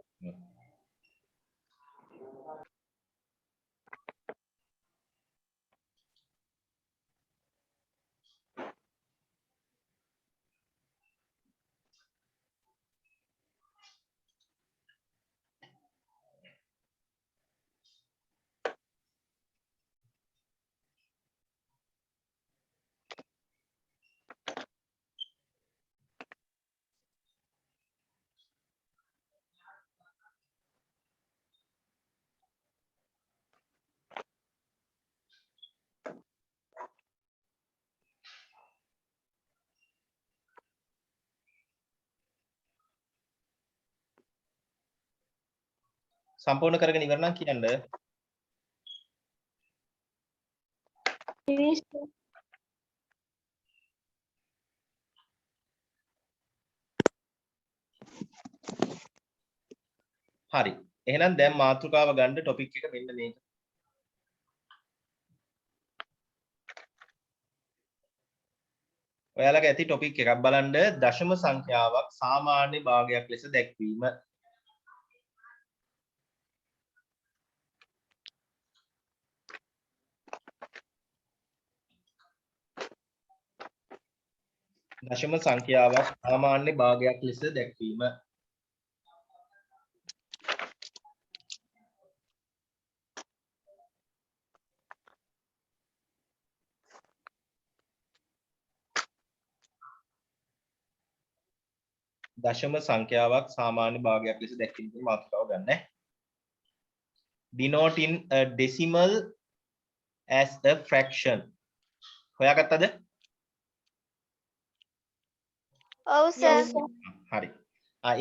සම්පූර්ණ කරගෙන ඉවර නම් කියන්න. Finish. හරි. එහෙනම් දැන් මාතෘකාව ගන්න ටොපික් එක මෙන්න මේක. ඔයාලගේ ඇති ටොපික් එකක් බලන්න දශම සංඛ්‍යාවක් සාමාන්‍ය භාගයක් ලෙස දැක්වීම. දශම සංඛ්‍යාවක් සාමාන්‍ය භාගයක් ලෙස දැක්වීම. දශම සංඛ්‍යාවක් සාමාන්‍ය භාගයක් ලෙස දැක්වීම කියන මාතෘකාව ගන්න. Denoting a decimal as a fraction. හොයාගත්තද? ඔව් සර්. හරි.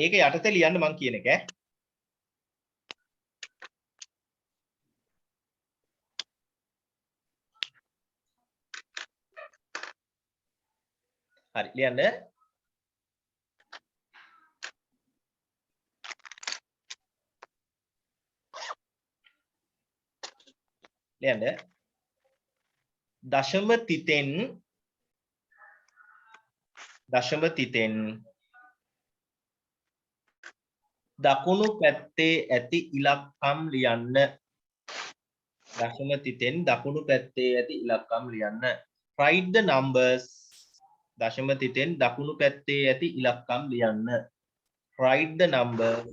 ඒක යටතේ ලියන්න මං කියන එක ඈ. හරි ලියන්න. ලියන්න. දශම තිතෙන් දකුණු පැත්තේ ඇති ඉලක්කම් ලියන්න. දශම තිතෙන් දකුණු පැත්තේ ඇති ඉලක්කම් ලියන්න. Write the numbers. දශම තිතෙන් දකුණු පැත්තේ ඇති ඉලක්කම් ලියන්න. Write the numbers.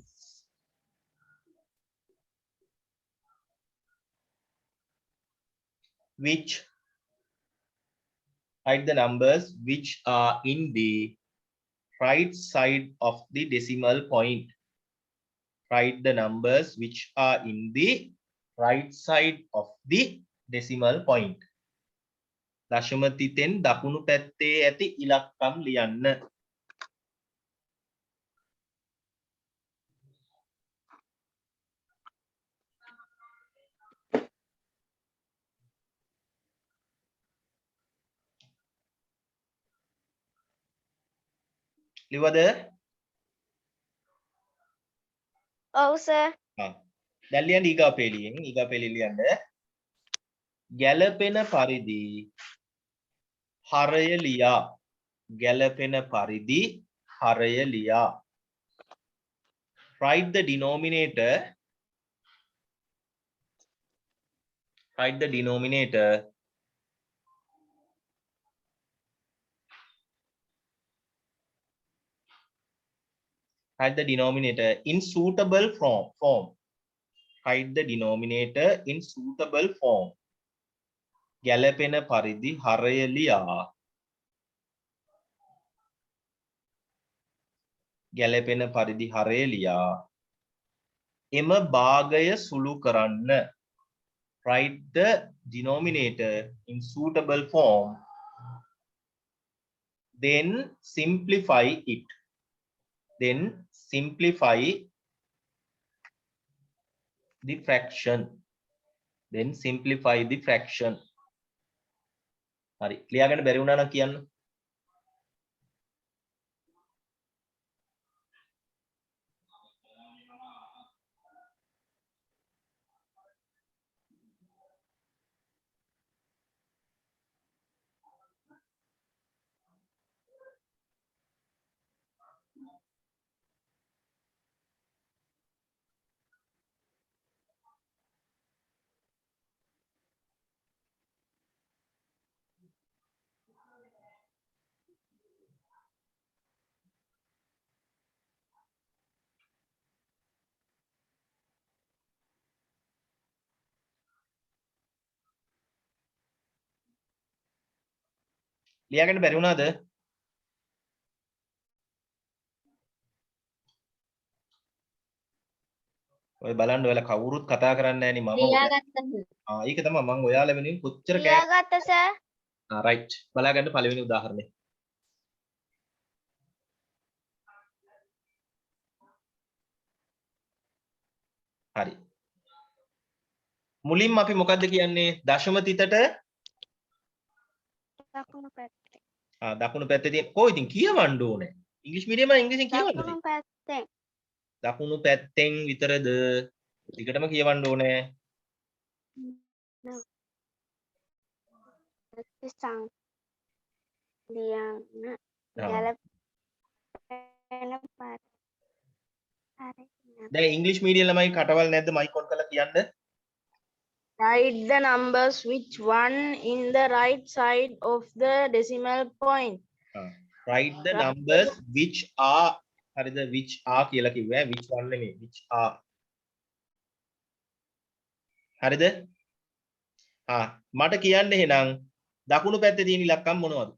Write the numbers which are in the right side of the decimal point. Write the numbers which are in the right side of the decimal point. දශම තිතෙන් දකුණු පැත්තේ ඇති ඉලක්කම් ලියන්න. ලිව්වද? ඔව් සර්. දැන් ලියන්න ඊගා පේලියෙන් ලියන්න. ගැළපෙන පරිදි හරය ලියා. ගැළපෙන පරිදි හරය ලියා. Write the denominator. Write the denominator. Write the denominator in suitable form. Write the denominator in suitable form. ගැළපෙන පරිදි හරය ලියා. ගැලපෙන පරිදි හරය ලියා එම භාගය සුළු කරන්න. Write the denominator in suitable form, then simplify it. Then simplify the fraction. Then simplify the fraction. හරි. ලියාගන්න බැරි වුණා නම් කියන්න. ලියාගන්න බැරි වුණාද? ඔය බලන්න ඔයාලා කවුරුත් කතා කරන්නේ නැණි මම. ඒක තමයි මම ඔයාලා වෙනුවෙන් කොච්චර කෑ. ලියාගත්ත සර්. රයිට්. බලාගන්න පළවෙනි උදාහරණය. හරි. මුලින්ම අපි මොකද්ද කියන්නේ? දශම තිතට දකුණු පැත්තේ. දකුණු පැත්තේ තියෙන කොයි ඉතින් කියවන්න ඕනේ. ඉංග්‍රීසි මීඩියම් එකෙන් ඉංග්‍රීසියෙන් කියවන්නද? දකුණු පැත්තේ. දකුණු පැත්තෙන් විතරද? ටිකටම කියවන්න ඕනේ. සං ලියන්න ගැලපෙන පරිදි. දැන් ඉංග්‍රීසි මීඩියම් ළමයි කටවල් නැද්ද මයික් ඔන් කරලා කියන්න? Write the numbers which one in the right side of the decimal point. Write the numbers which are හරිද which are කියලා කිව්වා which one නෙමෙයි which are හරිද මට කියන්න එහෙනම් දකුණු පැත්තේ තියෙන ඉලක්කම් මොනවද?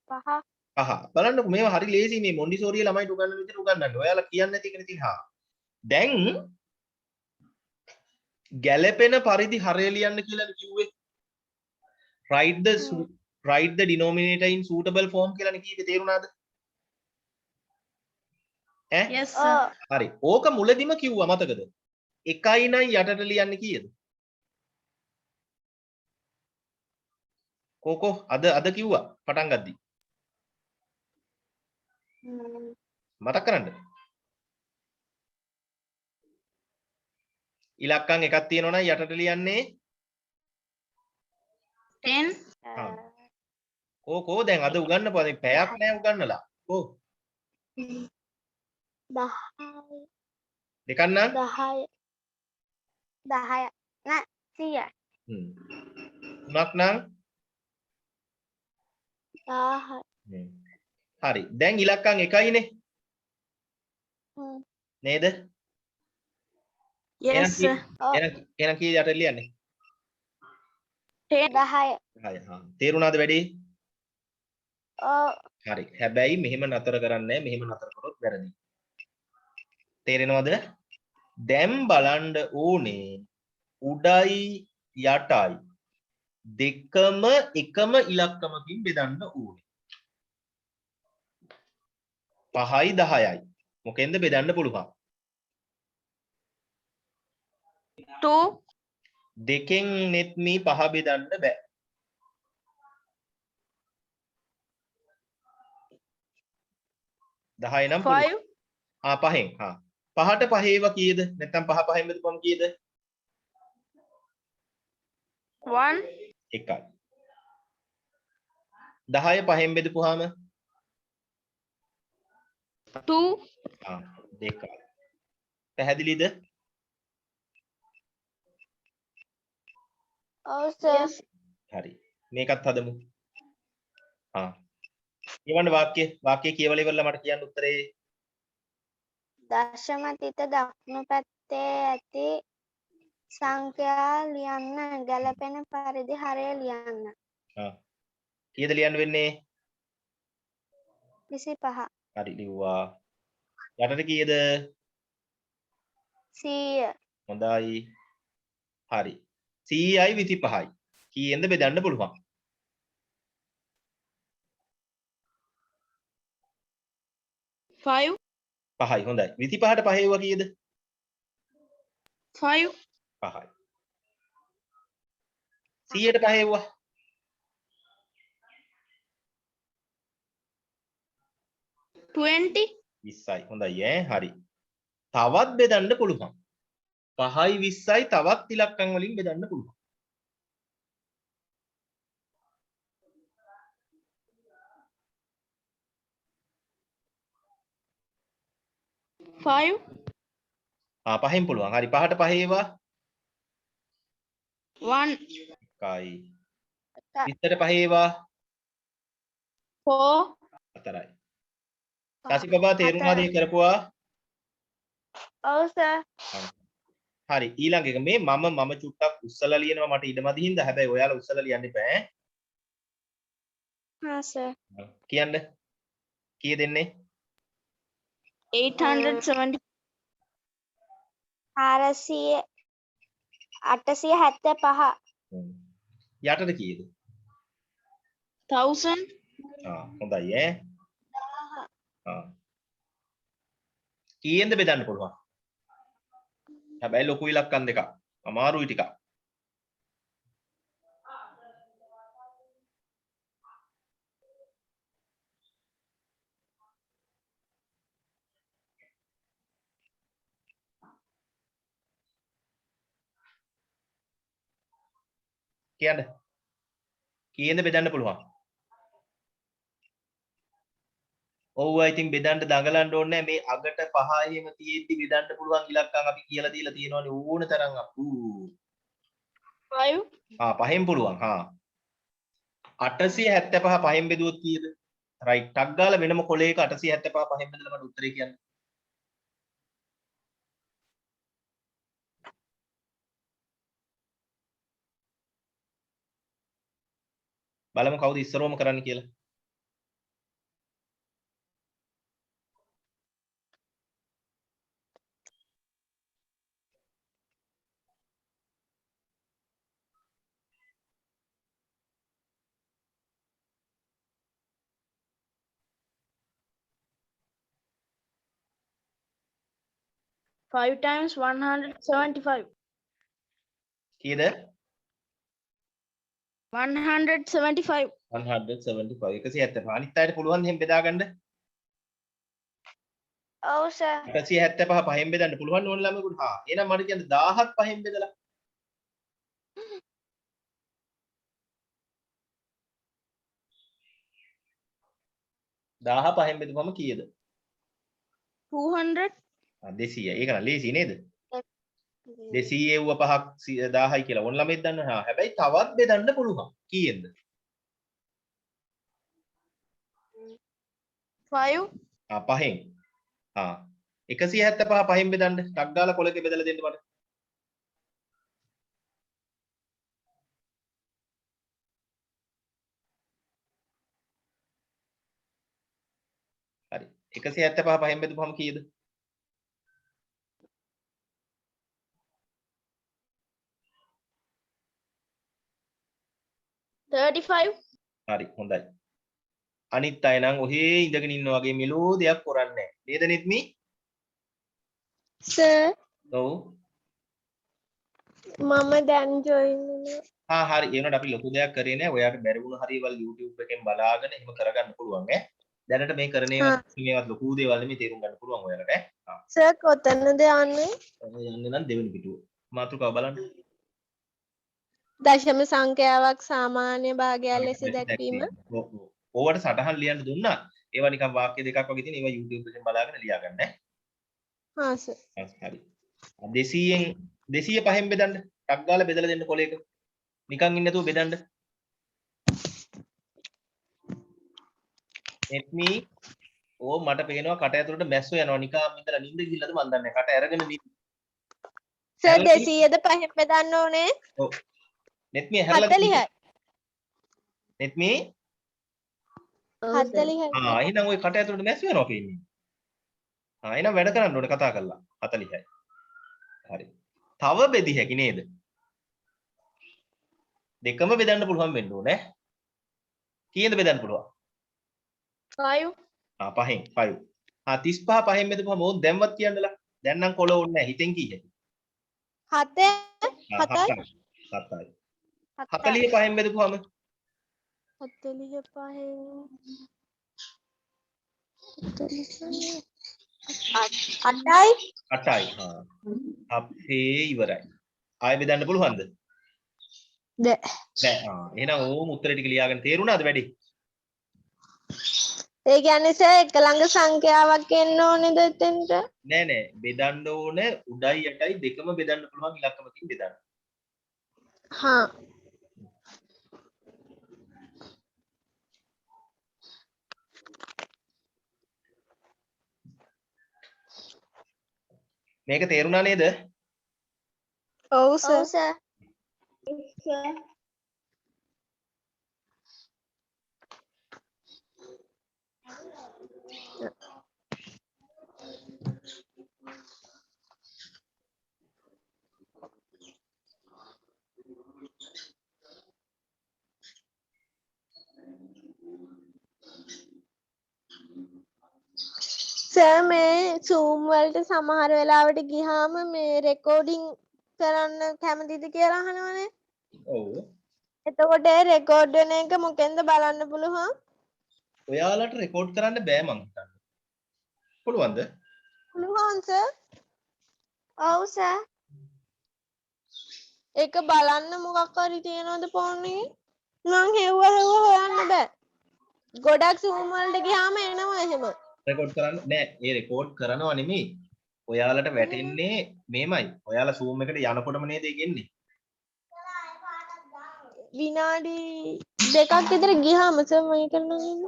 පහ බලන්නකො මේවා හරි ලේසි මේ මොන්ඩිසෝරිය ළමයිට උගන්වන විදිහට උගන්වන්න. ඔයාලා කියන්නේ නැති එකනේ තියෙන්නේ. දැන් ගැලපෙන පරිදි හරය ලියන්න කියලා කිව්වේ. write the denominator in suitable form කියලානේ කීවේ තේරුණාද? Yes sir. හරි. ඕක මුලදිම කිව්වා මතකද? 1යි නම් යටට ලියන්නේ කීයද? කොකෝ අද කිව්වා පටන් ගද්දි. මතක් කරන්න. ඉලක්කම් එකක් තියෙනවා නම් යටට ලියන්නේ 10. කොකෝ දැන් අද උගන්නපුවා මේ පැයක් නෑ උගන්නලා. කො 10යි. දෙකක් නම් 10යි. 10යි. නෑ 100යි. තුනක් නම් 1000යි. හරි. දැන් ඉලක්කම් එකයිනේ. නේද? Yes sir. එහෙනම් කී යට ලියන්නේ? 10යි. 10. තේරුණාද වැඩි? ඔව්. හරි. හැබැයි මෙහෙම නතර කරන්නේ නැහැ. මෙහෙම නතර කරොත් වැරදි. තේරෙනවද? දැන් බලන්න ඕනේ උඩයි යටයි දෙකම එකම ඉලක්කමකින් බෙදන්න ඕනේ. 5යි 10යි. මොකෙන්ද බෙදන්න පුළුවන්? 2. දෙකෙන් net me 5 බෙදන්න බෑ. 10 නම් 5. 5න් 5ට 5 ඒවා කීයද? නැත්නම් 5 5න් බෙදපුවම කීයද? 1. 1යි. 10 5න් බෙදපුවාම 2. 2යි. පැහැදිලිද? ඔව් සර්. හරි. මේකත් හදමු. කියවන්න වාක්‍ය කියවලා ඉවරලා මට කියන්න උත්තරේ. දශම තිත දකුණු පැත්තේ ඇති සංඛ්‍යා ලියන්න ගැලපෙන පරිදි හරය ලියන්න. කීයද ලියන්න වෙන්නේ? 25. හරි ලිව්වා. යටට කීයද? 100. හොඳයි. හරි. 100යි 25යි. කීයෙන්ද බෙදන්න පුළුවන්? 5. 5යි. හොඳයි. 25ට 5 ඒවා කීයද? 5. 5යි. 100ට 5 ඒවා? 20. 20යි. හොඳයි ඈ. හරි. තවත් බෙදන්න පුළුවන්. 5යි 20යි තවත් ඉලක්කම් වලින් බෙදන්න පුළුවන්. 5. පහෙන් පුළුවන්. හරි 5ට 5 ඒවා 1. 1යි. 20ට 5 ඒවා 4. 4යි. සසිපබා තේරුණාද ඒ කරපුවා? ඔව් සර්. හරි ඊළඟ එක මේ මම චුට්ටක් උස්සලා ලියනවා මට ඉඩමදි හින්දා. හැබැයි ඔයාලා උස්සලා ලියන්න එපා ඈ. හා සර්. කියන්න. කීය දෙන්නේ? 870. 400 875. යටට කීයද? 1000. හොඳයි ඈ. කීයෙන්ද බෙදන්න පුළුවන්? හැබැයි ලොකු ඉලක්කම් දෙකක්. අමාරුයි ටිකක්. කියන්න. කීයෙන්ද බෙදන්න පුළුවන්? ඔව් ඉතින් බෙදන්න දඟලන්න ඕනේ මේ අගට 5යිම තියෙද්දි බෙදන්න පුළුවන් ඉලක්කම් අපි කියලා දීලා තියෙනවානේ ඕන තරම් අප්පු. 5. පහෙන් පුළුවන්. 875 පහෙන් බෙදුවොත් කීයද? රයිට් ටක් ගාලා වෙනම කොලයක 875 පහෙන් බෙදලා මට උත්තරේ කියන්න. බලමු කවුද ඉස්සරවම කරන්න කියලා. Five times 175. කීයද? 175. 175 175 අනිත් අයට පුළුවන් එහෙම බෙදා ගන්න. ඔව් සර්. 175 පහෙන් බෙදන්න පුළුවන් ඕන ළමයෙකුට. එහෙනම් මට කියන්න 1000ක් පහෙන් බෙදලා. 1000 පහෙන් බෙදුවම කීයද? 200. 200. ඒක නම් ලේසි නේද? 200 එව්ව 5ක් 1000යි කියලා ඕන ළමෙක් දන්නවා. හැබැයි තවත් බෙදන්න පුළුවන්. කීයෙන්ද? 5. පහෙන්. 175 පහෙන් බෙදන්න. ටක් ගාලා කොලක බෙදලා දෙන්න මට. හරි. 175 පහෙන් බෙදුවම කීයද? 35. හරි හොඳයි. අනිත් අය නම් ඔහේ ඉඳගෙන ඉන්න වගේ මෙලෝ දෙයක් කරන්නේ නැහැ. නේද නිත්මි? සර් ඔව්. මම දැන් ජොයින් වෙනවා. හරි ඒ වුණාට අපි ලොකු දෙයක් කරේ නැහැ. ඔයාට බැරි වුණ හරි ඒවල් YouTube එකෙන් බලාගෙන එහෙම කරගන්න පුළුවන් ඈ. දැනට මේ කරන මේවත් ලොකු දේවල් නෙමෙයි තේරුම් ගන්න පුළුවන් ඔයාලට ඈ. සර් කොතනද යන්නේ? යන්නේ නම් දෙවෙනි පිටුව. මාතෘකාව බලන්න. දශම සංඛ්‍යාවක් සාමාන්‍ය භාගයක් ලෙස දැක්වීම. ඕවට සටහන් ලියන්න දුන්නා. ඒවා නිකන් වාක්‍ය දෙකක් වගේ තියෙන ඒවා YouTube එකෙන් බලාගෙන ලියා ගන්න ඈ. හා සර්. හරි. 200න් 200 පහෙන් බෙදන්න. ටක් ගාලා බෙදලා දෙන්න කොලයක. නිකන් ඉන්න නැතුව බෙදන්න. එත්මි මට පේනවා කට ඇතුළට මැස්සෝ යනවා. නිකන් ඉඳලා නිින්ද ගිහිල්ලාද මන් දන්නේ. කට අරගෙන නිදි. සර් 200ද පහෙන් බෙදන්න ඕනේ. ඔව්. නෙත්මි හැරලා 40යි. නෙත්මි 40. එහෙනම් ওই කට ඇතුළට මැස් වෙනවා කියන්නේ. එහෙනම් වැඩ කරන්න ඕනේ කතා කරලා 40යි. හරි. තව බෙදි හැකි නේද? දෙකම බෙදන්න පුළුවන් වෙන්න ඕනේ. කීයද බෙදන්න පුළුවන්? 5. පහෙන් 5. 35 පහෙන් බෙදපුවම ඕන් දැන්වත් කියන්නලා. දැන් නම් කොළ ඕනේ නැහැ. හිතෙන් කී හැකි. 7. 7යි. 7යි. 40 පහෙන් බෙදපුවම 45 8යි. 8යි. අපේ ඉවරයි. ආයෙ බෙදන්න පුළුවන්ද? බෑ. එහෙනම් ඕම උත්තර ටික ලියාගෙන තේරුණාද වැඩි? ඒ කියන්නේ සර් එක ළඟ සංඛ්‍යාවක් එන්න ඕනේද එතෙන්ට? නෑ බෙදන්න ඕන උඩයි යටයි දෙකම බෙදන්න පුළුවන් ඉලක්කමකින් බෙදන්න. හා. මේක තේරුණා නේද? ඔව් සර්. සර් මේ Zoom වලට සමහර වෙලාවට ගියාම මේ රෙකෝඩින් කරන්න කැමතිද කියලා අහනවනේ. ඔව්. එතකොට ඒ රෙකෝඩ් වෙන එක මොකෙන්ද බලන්න පුළුවන්? ඔයාලට රෙකෝඩ් කරන්න බෑ මං හිතන්නේ. පුළුවන්ද? පුළුවන් සර්. ඔව් සර්. ඒක බලන්න මොකක් හරි තියනවද ෆෝන් එකේ? මං හෙව්වා හොයන්න බෑ. ගොඩක් Zoom වලට ගියාම එනවා එහෙම. රෙකෝඩ් කරන්න නෑ. ඒ රෙකෝඩ් කරනවා නෙමෙයි. ඔයාලට වැටෙන්නේ මේමයි. ඔයාලා Zoom එකට යනකොටම නේද ඒක එන්නේ? විනාඩි 2ක් විතර ගියාම සර් මේක නම්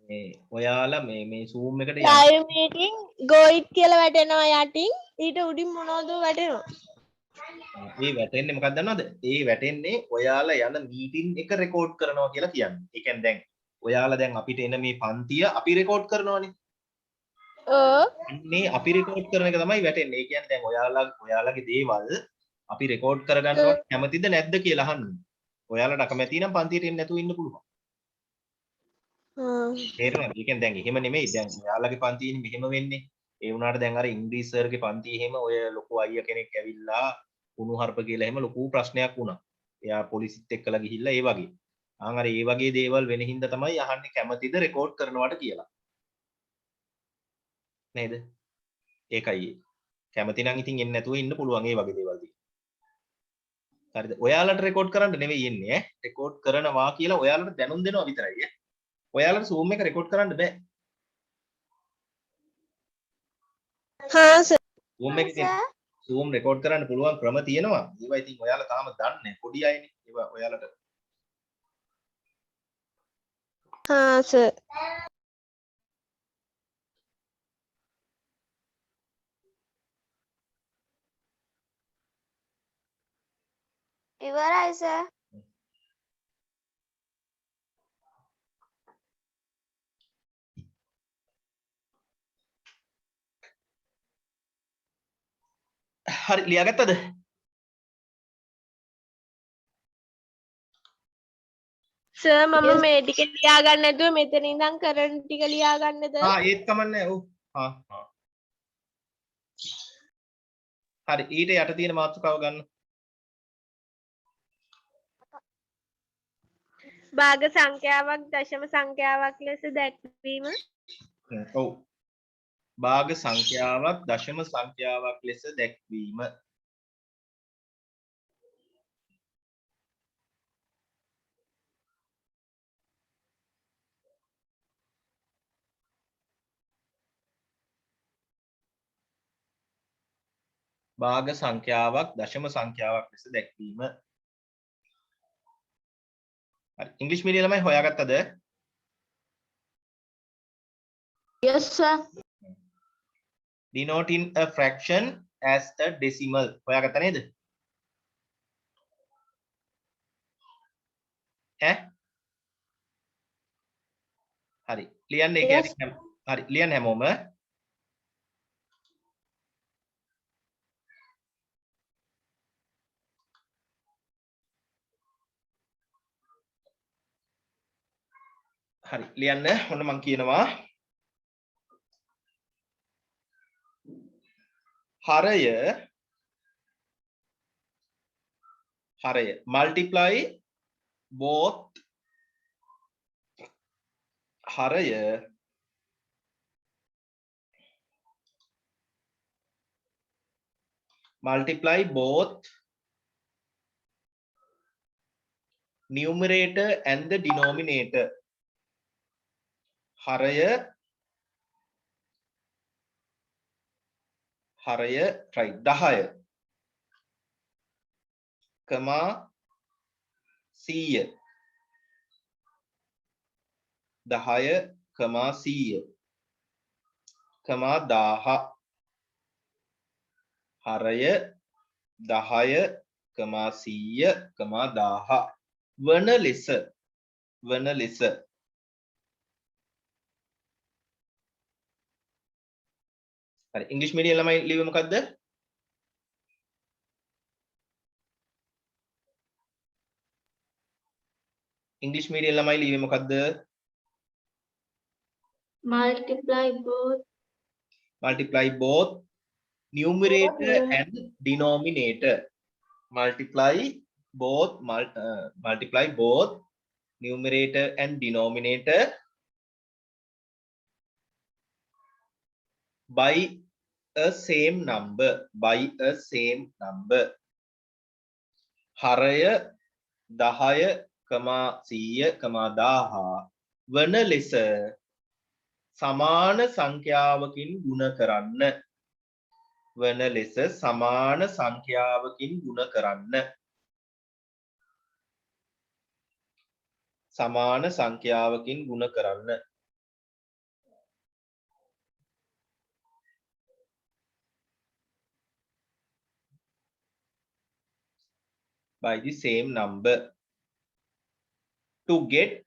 මේ ඔයාලා මේ Zoom එකට live meeting go it කියලා වැටෙනවා යටින් ඊට උඩින් මොනවද වැටෙනවා. ඒ වැටෙන්නේ මොකක්ද දන්නවද? ඒ වැටෙන්නේ ඔයාලා යන මීටින් එක රෙකෝඩ් කරනවා කියලා කියන්නේ. ඒ කියන්නේ දැන් ඔයාලා දැන් අපිට එන මේ පන්තිය අපි රෙකෝඩ් කරනවානේ. අන්නේ අපි රෙකෝඩ් කරන එක තමයි වැටෙන්නේ. ඒ කියන්නේ දැන් ඔයාලගේ දේවල් අපි රෙකෝඩ් කරගන්නවට කැමතිද නැද්ද කියලා අහන්නේ. ඔයාලට අකමැති නම් පන්තියට එන්න නැතුව ඉන්න පුළුවන්. තේරුණාද? ඒ කියන්නේ දැන් එහෙම නෙමෙයි. දැන් ඔයාලගේ පන්තියේ මෙහෙම වෙන්නේ. ඒ වුණාට දැන් අර ඉංග්‍රීසි සර්ගේ පන්තියේ එහෙම ඔය ලොකු අයියා කෙනෙක් ඇවිල්ලා කුණු හarp කියලා එහෙම ලොකු ප්‍රශ්නයක් වුණා. එයා පොලිසිත් එක්කලා ගිහිල්ලා ඒ වගේ. අර ඒ වගේ දේවල් වෙන හින්දා තමයි අහන්නේ කැමතිද රෙකෝඩ් කරනවට කියලා. නේද? ඒකයි. කැමති නම් ඉතින් එන්නේ නැතුව ඉන්න පුළුවන් ඒ වගේ දේවල් දී. හරිද? ඔයාලට රෙකෝඩ් කරන්න නෙවෙයි එන්නේ ඈ. රෙකෝඩ් කරනවා කියලා ඔයාලට දැනුම් දෙනවා විතරයි ඈ. ඔයාලට Zoom එක රෙකෝඩ් කරන්න බෑ. හා සර්. Zoom රෙකෝඩ් කරන්න පුළුවන් ක්‍රම තියෙනවා. ඒවා ඉතින් ඔයාලා තාම දන්නේ නැහැ. පොඩි අයනේ. ඒවා ඔයාලට හා සර්. ඉවරයි සර්. හරි ලියාගත්තද? සර් මම මේ ටික ලියා ගන්න නැතුව මෙතන ඉඳන් කරන ටික ලියා ගන්නද? ඒත් කමන්නේ. ඔව්. හරි ඊට යට තියෙන මාතෘකාව ගන්න. භාග සංඛ්‍යාවක් දශම සංඛ්‍යාවක් ලෙස දැක්වීම. ඔව්. භාග සංඛ්‍යාවක් දශම සංඛ්‍යාවක් ලෙස දැක්වීම. භාග සංඛ්‍යාවක් දශම සංඛ්‍යාවක් ලෙස දැක්වීම. හරි ඉංග්‍රීසි මීඩියම් ළමයි හොයාගත්තද? Yes, sir. Denoting a fraction as a decimal. හොයාගත්ත නේද? හරි. ලියන්න ඒ Yes. කියන්නේ හරි. ලියන්න හැමෝම. හරි. ලියන්න. ඔන්න මම කියනවා. හරය multiply both හරය multiply both numerator and the denominator. හරය right 10 කමා 100 10 කමා 100 කමා 1000 හරය 10 කමා 100 කමා 1000 වන ලෙස හරි ඉංග්‍රීසි මීඩියම් ළමයි ලියුවේ මොකද්ද? ඉංග්‍රීසි මීඩියම් ළමයි ලියුවේ මොකද්ද? multiply both numerator and denominator. multiply both numerator and denominator by a same number. හරය 10 කමා 100 කමා 1000 වන ලෙස සමාන සංඛ්‍යාවකින් ගුණ කරන්න. By the same number to get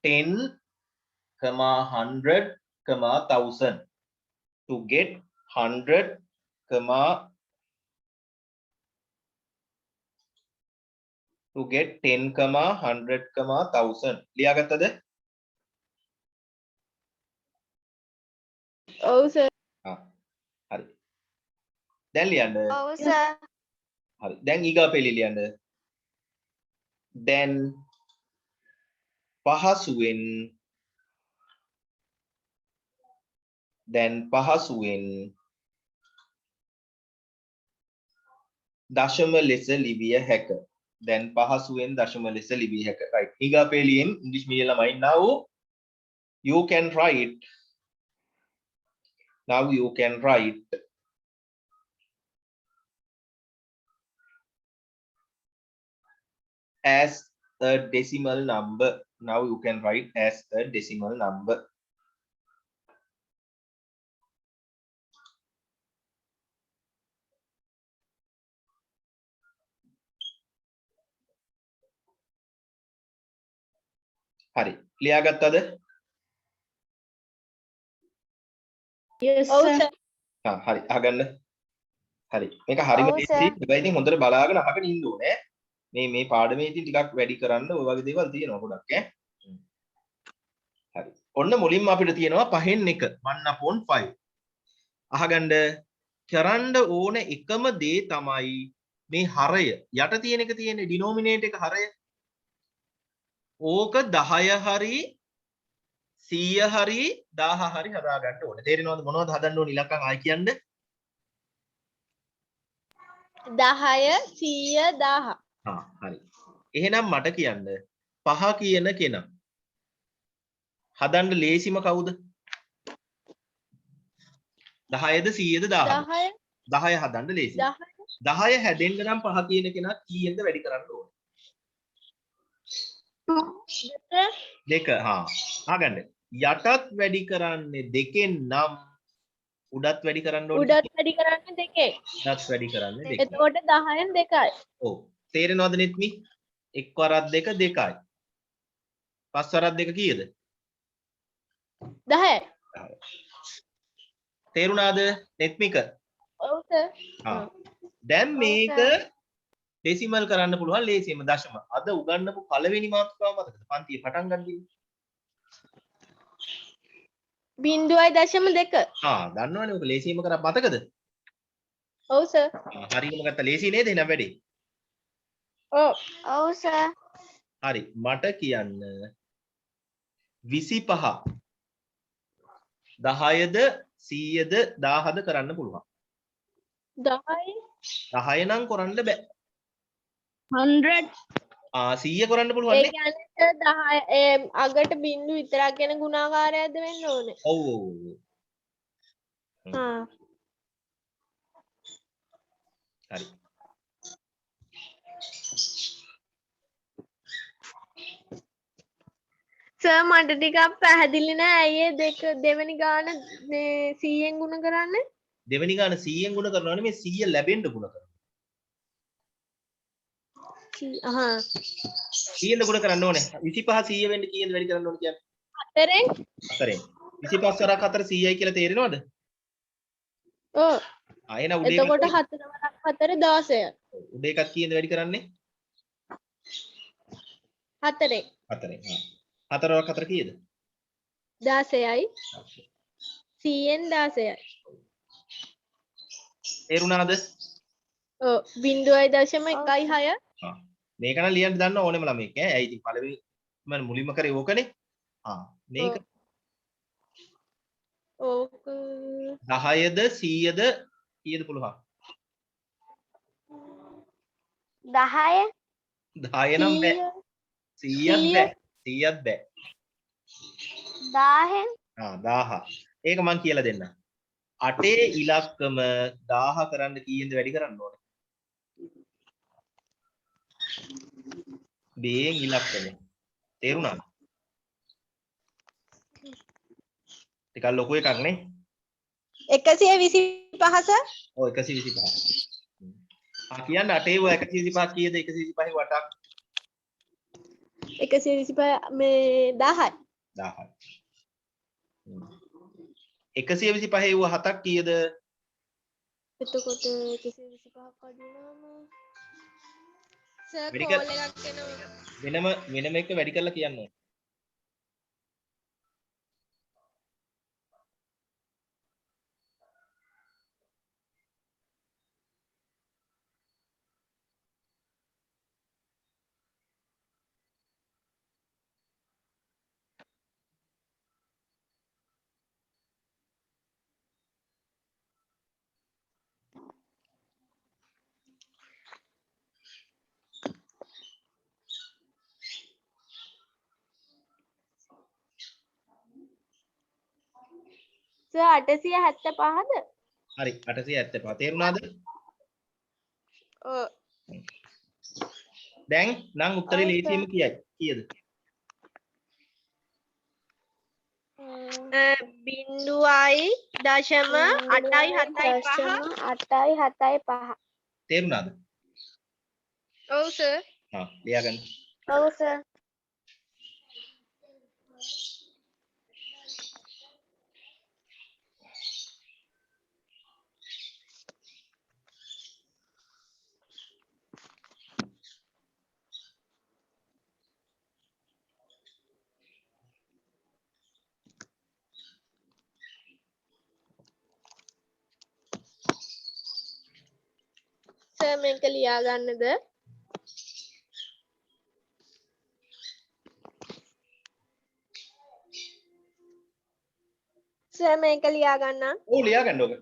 10 100 1000 to get 100 to get 10 100 1000 ලියාගත්තද? Oh, sir. හරි. දැන් ලියන්න. ඔව් සර්. හරි. දැන් ඊගා පෙළි ලියන්න. දැන් පහසුවෙන් දශම ලෙස ලිවිය හැක. right ඊගා පෙළියෙන් ඉංග්‍රීසි මීඩියම් ළමයි now you can write as a decimal number. හරි ලියාගත්තද? Yes, sir. හරි අහගන්න. හරි මේක හරිම ඔව් ලේසි. හැබැයි ඉතින් හොඳට බලාගෙන අහගෙන ඉන්න ඕනේ. මේ පාඩමේ ඉතින් ටිකක් වැඩි කරන්න ඔය වගේ දේවල් තියෙනවා ගොඩක් ඈ. හරි. ඔන්න මුලින්ම අපිට තියෙනවා 5න් 1 1/5. අහගන්න කරන්න ඕන එකම දේ තමයි මේ හරය යට තියෙන එක තියෙන්නේ ඩිනෝමිනේටර් එක හරය. ඕක 10 හරි 100 හරි 1000 හරි හදා ගන්න ඕනේ. තේරෙනවද මොනවද හදන්න ඕනේ ඉලක්කම් ආයි කියන්න? 10 100 1000. හරි. එහෙනම් මට කියන්න 5 කියන කෙනා හදන්න ලේසිම කවුද? 10ද 100ද 1000ද? 10 හදන්න ලේසි. 10 හැදෙන්න නම් 5 කියන කෙනා කීයෙන්ද වැඩි කරන්න ඕනේ? 2. අහගන්න. යටත් වැඩි කරන්නේ 2කින් නම් උඩත් වැඩි කරන්න ඕනේ. උඩත් වැඩි කරන්නේ 2. උඩත් වැඩි කරන්නේ 2. එතකොට 10න් 2යි. ඔව්. තේරෙනවද නෙත්මි? එක් වරක් දෙක දෙකයි. පස් වරක් දෙක කීයද? 10යි. තේරුණාද නෙත්මික? ඔව් සර්. ආ. දැන් මේක sir. ඩෙසිමල් කරන්න පුළුවන් ලේසියම දශම. අද උගන්වපු පළවෙනි මාතෘකාව මතකද? පන්තියේ පටන් ගන්නදී. 0.2. දන්නවනේ ඔක ලේසියම කරා මතකද? ඔව් සර්. හරියම ගත්තා ලේසි නේද එහෙනම් වැඩේ? ඔව්. ඔව් සර්. හරි මට කියන්න 25 10ද 100ද 1000ද කරන්න පුළුවන්. 10යි 10 නම් කරන්න බෑ. 100. 100 කරන්න පුළුවන් ඒ නේ. කියන්නේ 10 අගට බිංදු විතරක් කියන ගුණාකාරයක්ද වෙන්න ඕනේ. ඔව් ඔව්. ආ. හරි. සර් මට ටිකක් පැහැදිලි නෑ ඇයි ඒ දෙවෙනි ගාන 100ෙන් ගුණ කරන්නේ? දෙවෙනි ගාන 100ෙන් ගුණ කරනවා නෙමෙයි 100 ලැබෙන්න ගුණ කරනවා. අහා. 100ෙන් ගුණ කරන්න ඕනේ. 25 100 වෙන්න කීයද වැඩි කරන්න ඕනේ කියන්නේ? 4ෙන්. 4ෙන්. 25 වරක් 4 100යි කියලා තේරෙනවද? ඔව්. එන උඩේ එතකොට 4 වරක් 4 16යි. උඩේ එකක් කීයද වැඩි කරන්නේ? 4ෙන්. 4ෙන්. 4 වරක් 4 කීයද? 16යි. 100ෙන් 16යි. තේරුණාද? ඔව් 0.16. මේක නම් ලියන්න දන්න ඕනෙම ළමෙක් ඈ. ඇයි ඉතින් පළවෙනි මම මුලින්ම කරේ ඕකනේ. මේක ඕක 10ද 100ද කීයද පුළුවන්? 10 10 නම් බෑ. 100ත් බෑ. 100ත් බෑ. 10න් 1000. ඒක මං කියලා දෙන්න. 8 ඉලක්කම 1000 කරන්න කීයෙන්ද වැඩි කරන්න ඕනේ? බේන් ඉලක්කම. තේරුණාද? ටිකක් ලොකු එකක් නේ. 125 සර්. ඔව් 125. කියන්න 8 ව 125 කීයද? 125 වටක් 125 මේ 10යි. 1000යි. 125 ව 7ක් කීයද? එතකොට 125ක් අඩුනම සර් වැඩි කෝල් කර- එකක් එනවා. වෙනම එක වැඩි කරලා කියන්න ඕනේ. සර් 875ද? හරි 875. තේරුණාද? ඔව්. දැන් නම් උත්තරේ ඔව්, ලේසියෙම කියයි. කීයද? බිංදුවයි දශම 8.75. තේරුණාද? ඔව් සර්. ලියාගන්න. ඔව් සර්. සර් මේක ලියා ගන්නද? සර් මේක ලියා ගන්න. ඔව් ලියාගන්න ඕක.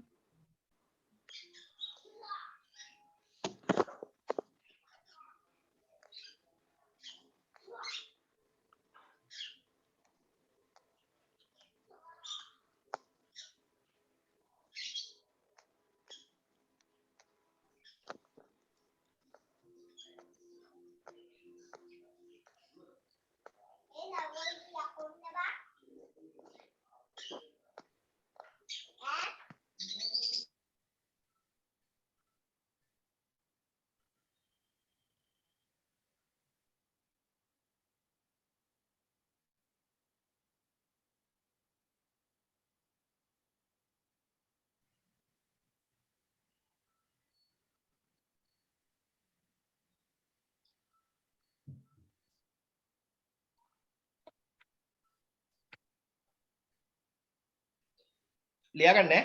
ලියාගන්න ඈ.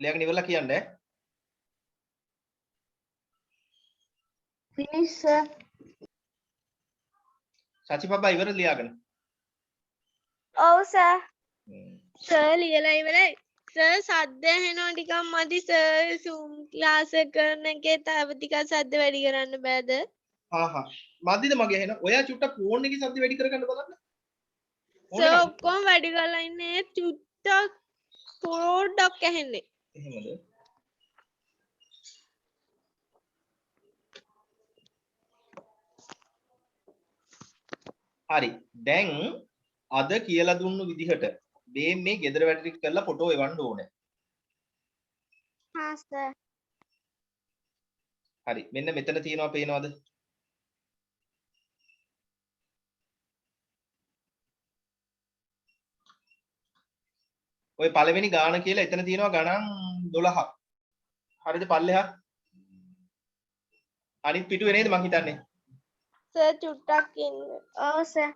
ලියාගෙන ඉවරලා කියන්න. Finish, sir. සචි පපා ඉවර ලියාගෙන. Oh, sir. සර් ලියලා ඉවරයි. සර් සද්ද ඇහෙනවා ටිකක් මදි සර් Zoom ක්ලාස් එක කරන එකේ තව ටිකක් සද්ද වැඩි කරන්න බෑද? හා මදිද මගේ එහෙනම් ඔයා චුට්ටක් ෆෝන් එකේ සද්ද වැඩි කරගන්න බලන්න. සර් ඔක්කොම වැඩි කරලා ඉන්නේ චුට්ටක් පොඩ්ඩක් ඇහෙන්නේ. එහෙමද? හරි. දැන් අද කියලා දුන්නු විදිහට මේ ගෙදර වැඩ ටික කරලා ෆොටෝ එවන්න ඕනේ. Ha, sir. හරි. මෙන්න මෙතන තියෙනවා පේනවද? ඔය පළවෙනි ගාන කියලා එතන තියෙනවා ගණන් 12ක්. හරිද පල්ලෙහා? අනිත් පිටුවේ නේද මං හිතන්නේ? සර් චුට්ටක් ඉන්න. Oh, sir.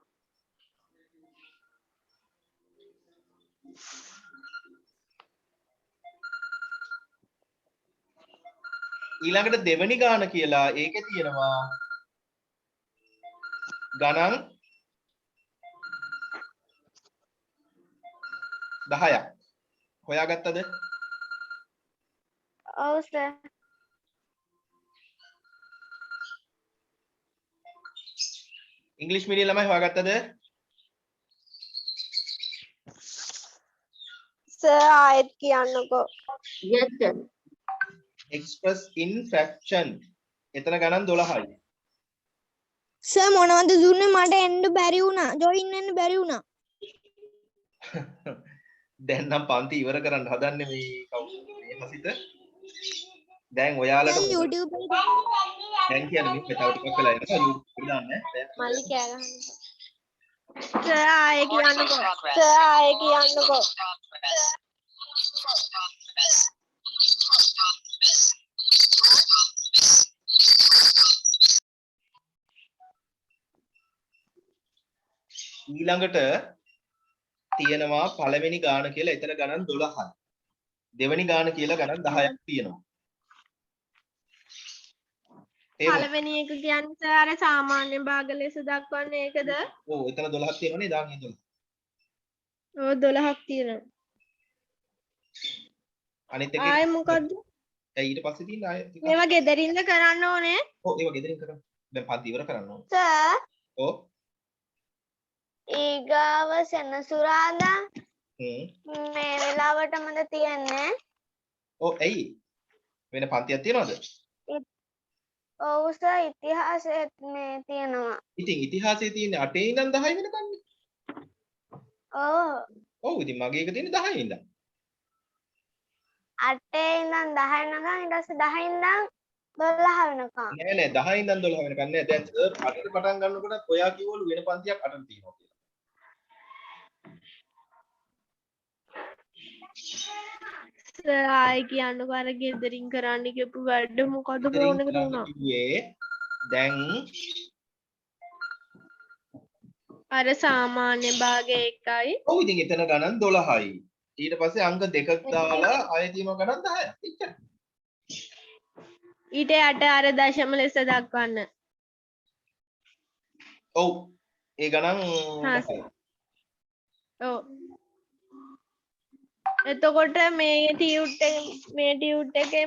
ඊළඟට දෙවෙනි ගාන කියලා ඒකේ තියෙනවා ගණන් 10ක්. හොයාගත්තද? Oh, sir. ඉංග්‍රීසි මීඩියම් ළමයි හොයාගත්තද? සර් ආයෙත් කියන්නකෝ. Yes, sir. express in fraction. එතන ගණන් 12යි. සර් මොනවද දුන්නේ මට එන්න බැරි වුණා. ජොයින් වෙන්න බැරි වුණා. දැන් නම් පන්ති ඉවර කරන්න හදන්නේ මේ කවුද මේ හසිත. දැන් ඔයාලට දැන් YouTube එකේ දැන් කියන්නේ මේ තව ටිකක් වෙලා ඉන්නවා YouTube එකට දාන්න ඈ. මල්ලි කෑ ගහන්න. සර් ආයෙ කියන්නකෝ. සර් ආයෙ කියන්නකෝ. ඊළඟට තියෙනවා පළවෙනි ගාන කියලා එතන ගණන් 12යි. දෙවෙනි ගාන කියලා ගණන් 10ක් තියෙනවා. පළවෙනි එක කියන්නේ සර් අර සාමාන්‍ය භාග ලෙස දක්වන්නේ ඒකද? ඔව් එතන 12ක් තියෙනවනේ දාන්න ඒ 12. ඔව් 12ක් තියෙනවා. අනිත් ආයෙ එකේ මොකද්ද? දැන් ඊට පස්සේ තියෙන ආයෙ ටිකක්. මේවා ගෙදරින්ද කරන්න ඕනේ? ඔව් ඒව ගෙදරින් කරමු. දැන් පන්ති ඉවර කරන්න ඕනේ. සර් ඔව්. ඊගාව සෙනසුරාදා හ්ම්. මේ වෙලාවටමද තියන්නේ? ඔව් ඇයි? වෙන පන්තියක් තියනවද? ඔව් සර් ඉතිහාසෙත් මේ තියෙනවා. ඉතින් ඉතිහාසයේ තියෙන්නේ 8 ඉඳන් 10 වෙනකන් නේ. ඔව් ඔව් ඉතින් මගේ එක තියෙන්නේ 10 ඉඳන්. 8 ඉඳන් 10 වෙනකන් ඊට පස්සේ 10 ඉඳන් 12 වෙනකන්. නෑ නෑ 10 ඉඳන් 12 වෙනකන් නෑ. දැන් සර් 8ට පටන් ගන්නකොට ඔයා කිව්වලු වෙන පන්තියක් 8ට තියෙනවා කියලා. සර් ආයෙ කියන්නකෝ අර ගෙදරින් කරන්න කියපු වැඩ මොකද ෆෝන් එකට වුණා. කිව්වේ දැන් අර සාමාන්‍ය භාගය 1යි. ඔව් ඉතින් එතන ගණන් 12යි. ඊට පස්සේ අංක දෙකක් දාලා ආයෙ තියෙනවා ගණන් 10ක්. එච්චරයි. ඊට යට අර දශම ලෙස දක්වන්න. ඔව් ඒ ගණන් හා 10යි. ඔව්. එතකොට මේ ටියුට් එකේ